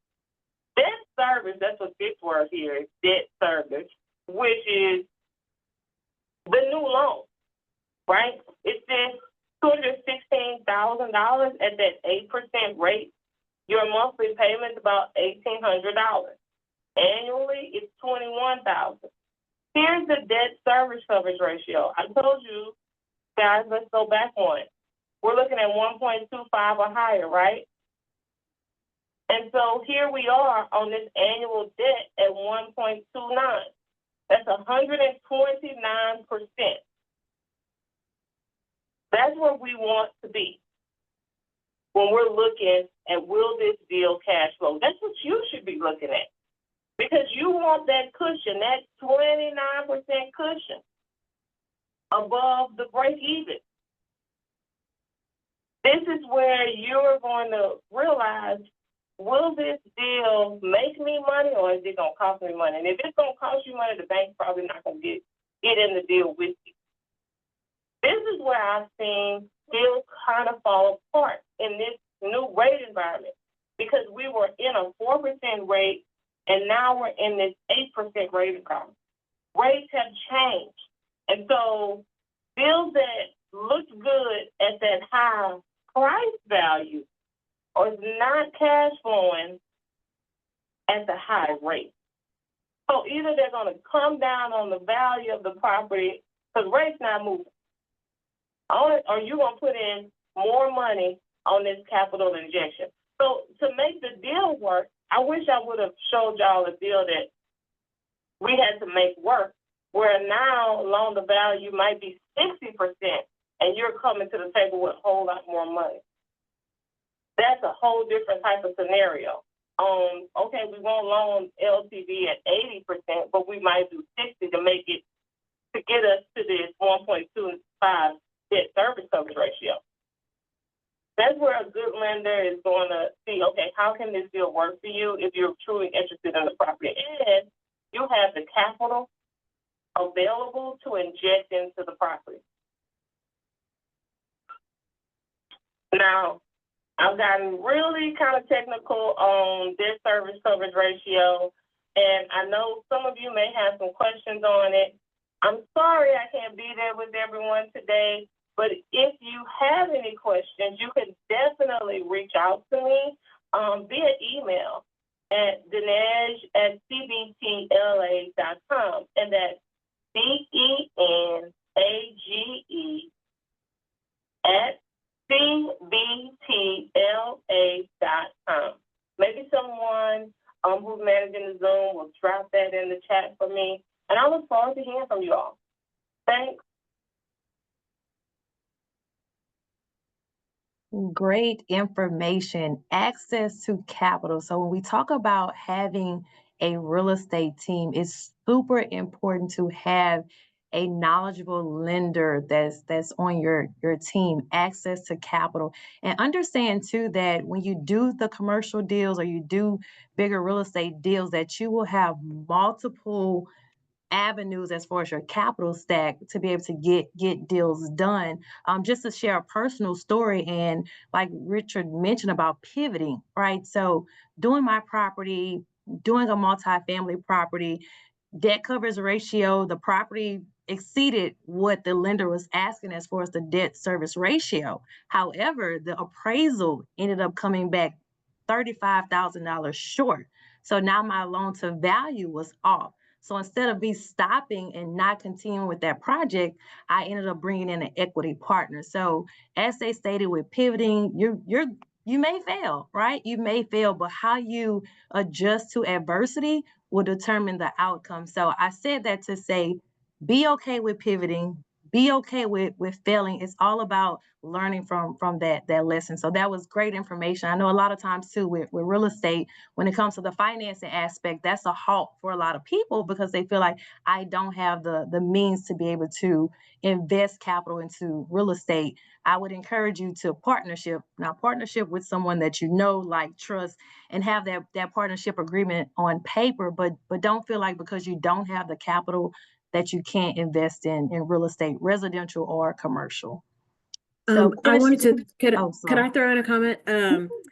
Debt service, that's what this word here is, debt service, which is the new loan, right? It's this $216,000 at that 8% rate, your monthly payment is about $1,800. Annually, it's $21,000. Here's the debt service coverage ratio. I told you guys, let's go back one. We're looking at 1.25 or higher, right? And so here we are on this annual debt at 1.29. That's 129%. That's where we want to be when we're looking at, will this deal cash flow? That's what you should be looking at, because you want that cushion, that 29% cushion above the break even. This is where you're going to realize, will this deal make me money, or is it going to cost me money? And if it's going to cost you money, the bank's probably not going to get in the deal with you. This is where I've seen deals kind of fall apart in this new rate environment, because we were in a 4% rate and now we're in this 8% rate environment. Rates have changed. And so deals that look good at that high price value or is not cash flowing at the high rate. So either they're going to come down on the value of the property because rates not moving, or you're going to put in more money on this capital injection. So to make the deal work, I wish I would have showed y'all a deal that we had to make work, where now loan to value might be 60% and you're coming to the table with a whole lot more money. That's a whole different type of scenario. Okay, we won't loan LTV at 80%, but we might do 60 to make it, to get us to this 1.25 debt service coverage ratio. That's where a good lender is going to see, okay, how can this deal work for you if you're truly interested in the property? And you have the capital available to inject into the property. Now, I've gotten really kind of technical on debt service coverage ratio, and I know some of you may have some questions on it. I'm sorry I can't be there with everyone today, but if you have any questions, you can definitely reach out to me via email at denage@cbtla.com, and that's DENAGE@cbtla.com. Maybe someone who's managing the Zoom will drop that in the chat for me, and I look forward to hearing from you all. Thanks. Great information, access to capital. So when we talk about having a real estate team, it's super important to have a knowledgeable lender that's on your team, access to capital. And understand too that when you do the commercial deals or you do bigger real estate deals, that you will have multiple avenues as far as your capital stack to be able to get deals done. Just to share a personal story, and like Richard mentioned about pivoting, right? So doing my property, doing a multifamily property, debt coverage ratio, the property exceeded what the lender was asking as far as the debt service ratio. However, the appraisal ended up coming back $35,000 short. So now my loan to value was off. So instead of me stopping and not continuing with that project, I ended up bringing in an equity partner. So as they stated with pivoting, you may fail, right? You may fail, but how you adjust to adversity will determine the outcome. So I said that to say, be okay with pivoting, be okay with failing. It's all about learning from that lesson. So that was great information. I know a lot of times too with real estate, when it comes to the financing aspect, that's a halt for a lot of people because they feel like I don't have the means to be able to invest capital into real estate. I would encourage you to partnership with someone that you know, like, trust, and have that partnership agreement on paper, but don't feel like because you don't have the capital that you can't invest in real estate, residential or commercial. So I wanted to, could I sorry. throw in a comment?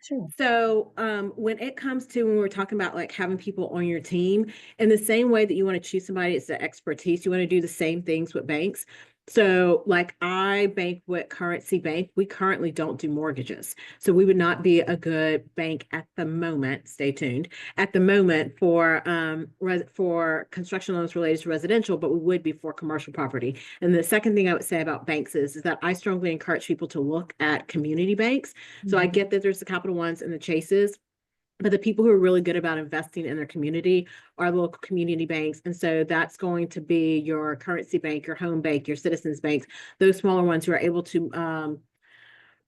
Sure. So when it comes to, when we're talking about like having people on your team, in the same way that you want to choose somebody, it's the expertise, you want to do the same things with banks. So like I bank with Currency Bank. We currently don't do mortgages. So we would not be a good bank at the moment. Stay tuned. At the moment for construction loans related to residential, but we would be for commercial property. And the second thing I would say about banks is that I strongly encourage people to look at community banks. So I get that there's the Capital Ones and the Chases, but the people who are really good about investing in their community are local community banks. And so that's going to be your Currency Bank, your Home Bank, your Citizens Banks, those smaller ones who are able to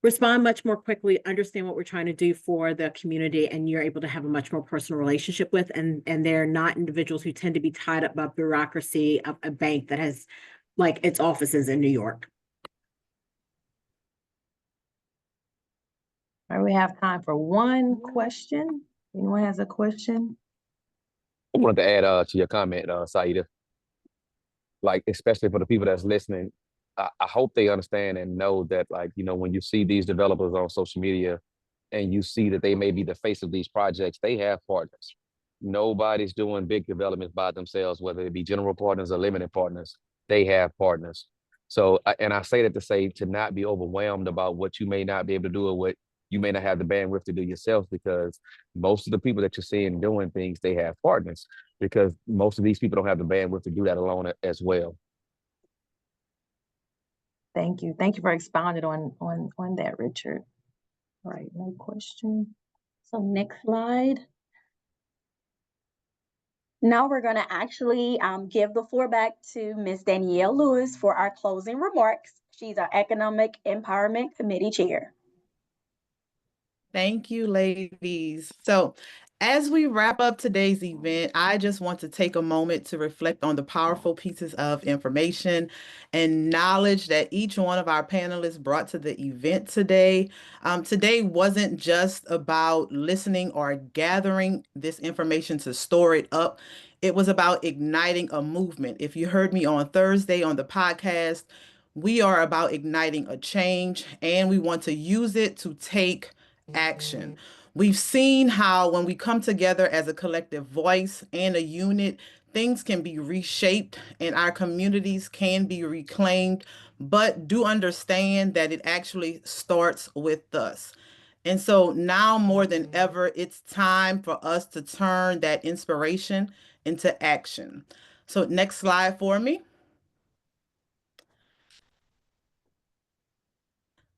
respond much more quickly, understand what we're trying to do for the community, and you're able to have a much more personal relationship with. And they're not individuals who tend to be tied up by bureaucracy of a bank that has like its offices in New York. All right, we have time for one question. Anyone has a question? I wanted to add to your comment, Saida. Like, especially for the people that's listening, I hope they understand and know that, like, you know, when you see these developers on social media and you see that they may be the face of these projects, they have partners. Nobody's doing big developments by themselves, whether it be general partners or limited partners. They have partners. So, and I say that to say to not be overwhelmed about what you may not be able to do or what you may not have the bandwidth to do yourself, because most of the people that you're seeing doing things, they have partners, because most of these people don't have the bandwidth to do that alone as well. Thank you. Thank you for expounding on that, Richard. All right, no question. So next slide. Now we're going to actually give the floor back to Ms. Danielle Lewis for our closing remarks. She's our Economic Empowerment Committee Chair. Thank you, ladies. So as we wrap up today's event, I just want to take a moment to reflect on the powerful pieces of information and knowledge that each one of our panelists brought to the event today. Today wasn't just about listening or gathering this information to store it up. It was about igniting a movement. If you heard me on Thursday on the podcast, we are about igniting a change, and we want to use it to take action. We've seen how when we come together as a collective voice and a unit, things can be reshaped and our communities can be reclaimed, but do understand that it actually starts with us. And so now more than ever, it's time for us to turn that inspiration into action. So next slide for me.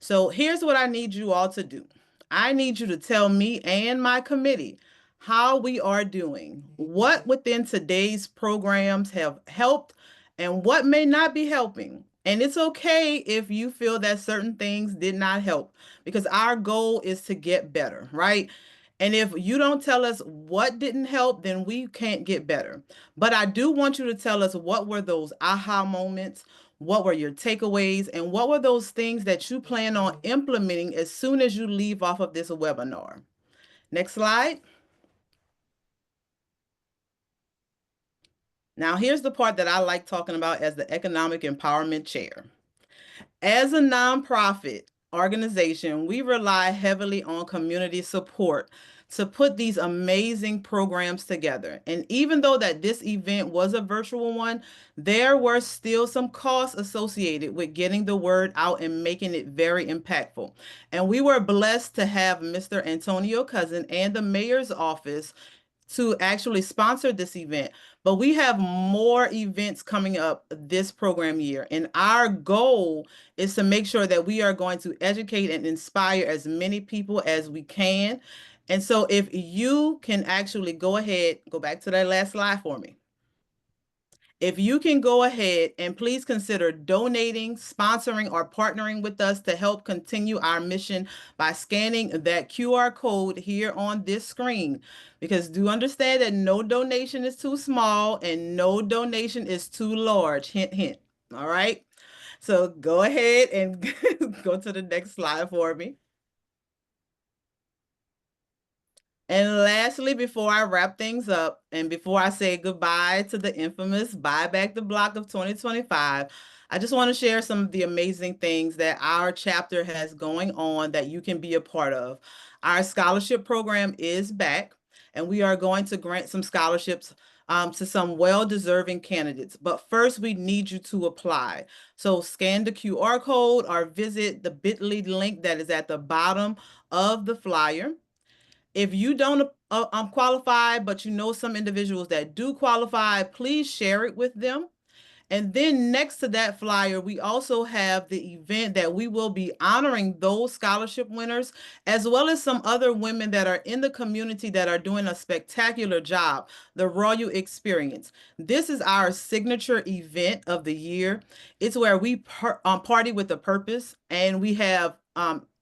So here's what I need you all to do. I need you to tell me and my committee how we are doing, what within today's programs have helped and what may not be helping. And it's okay if you feel that certain things did not help, because our goal is to get better, right? And if you don't tell us what didn't help, then we can't get better. But I do want you to tell us what were those aha moments, what were your takeaways, and what were those things that you plan on implementing as soon as you leave off of this webinar? Next slide. Now, here's the part that I like talking about as the Economic Empowerment Chair. As a nonprofit organization, we rely heavily on community support to put these amazing programs together. And even though that this event was a virtual one, there were still some costs associated with getting the word out and making it very impactful. And we were blessed to have Mr. Antonio Cousin and the mayor's office to actually sponsor this event. But we have more events coming up this program year. And our goal is to make sure that we are going to educate and inspire as many people as we can. And so if you can actually go ahead, go back to that last slide for me. If you can go ahead and please consider donating, sponsoring, or partnering with us to help continue our mission by scanning that QR code here on this screen. Because do understand that no donation is too small and no donation is too large. Hint, hint. All right. So go ahead and go to the next slide for me. And lastly, before I wrap things up and before I say goodbye to the infamous Buy Back the Block of 2025, I just want to share some of the amazing things that our chapter has going on that you can be a part of. Our scholarship program is back, and we are going to grant some scholarships to some well-deserving candidates. But first, we need you to apply. So scan the QR code or visit the bit.ly link that is at the bottom of the flyer. If you don't qualify, but you know some individuals that do qualify, please share it with them. And then next to that flyer, we also have the event that we will be honoring those scholarship winners, as well as some other women that are in the community that are doing a spectacular job, the Royal Experience. This is our signature event of the year. It's where we party with a purpose, and we have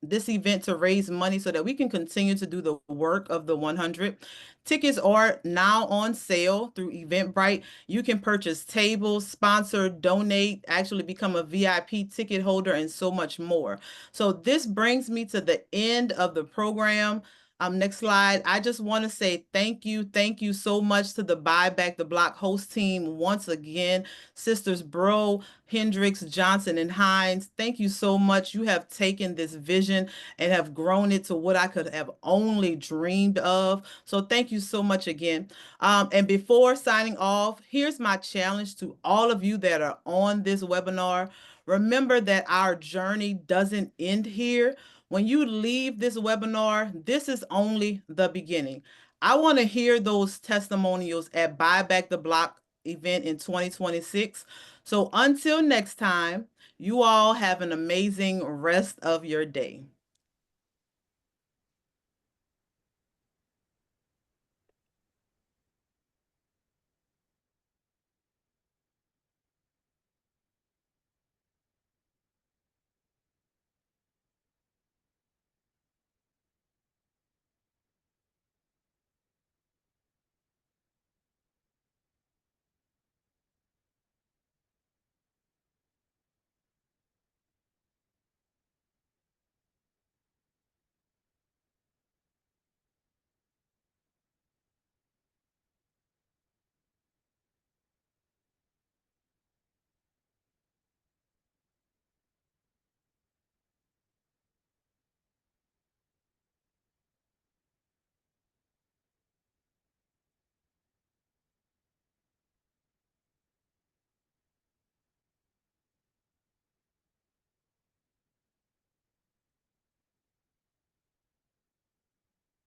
this event to raise money so that we can continue to do the work of the 100. Tickets are now on sale through Eventbrite. You can purchase tables, sponsor, donate, actually become a VIP ticket holder, and so much more. So this brings me to the end of the program. Next slide. I just want to say thank you. Thank you so much to the Buy Back the Block host team. Once again, Sisters Bro, Hendricks, Johnson, and Hines, thank you so much. You have taken this vision and have grown it to what I could have only dreamed of. So thank you so much again. And before signing off, here's my challenge to all of you that are on this webinar. Remember that our journey doesn't end here. When you leave this webinar, this is only the beginning. I want to hear those testimonials at Buy Back the Block event in 2026. So until next time, you all have an amazing rest of your day.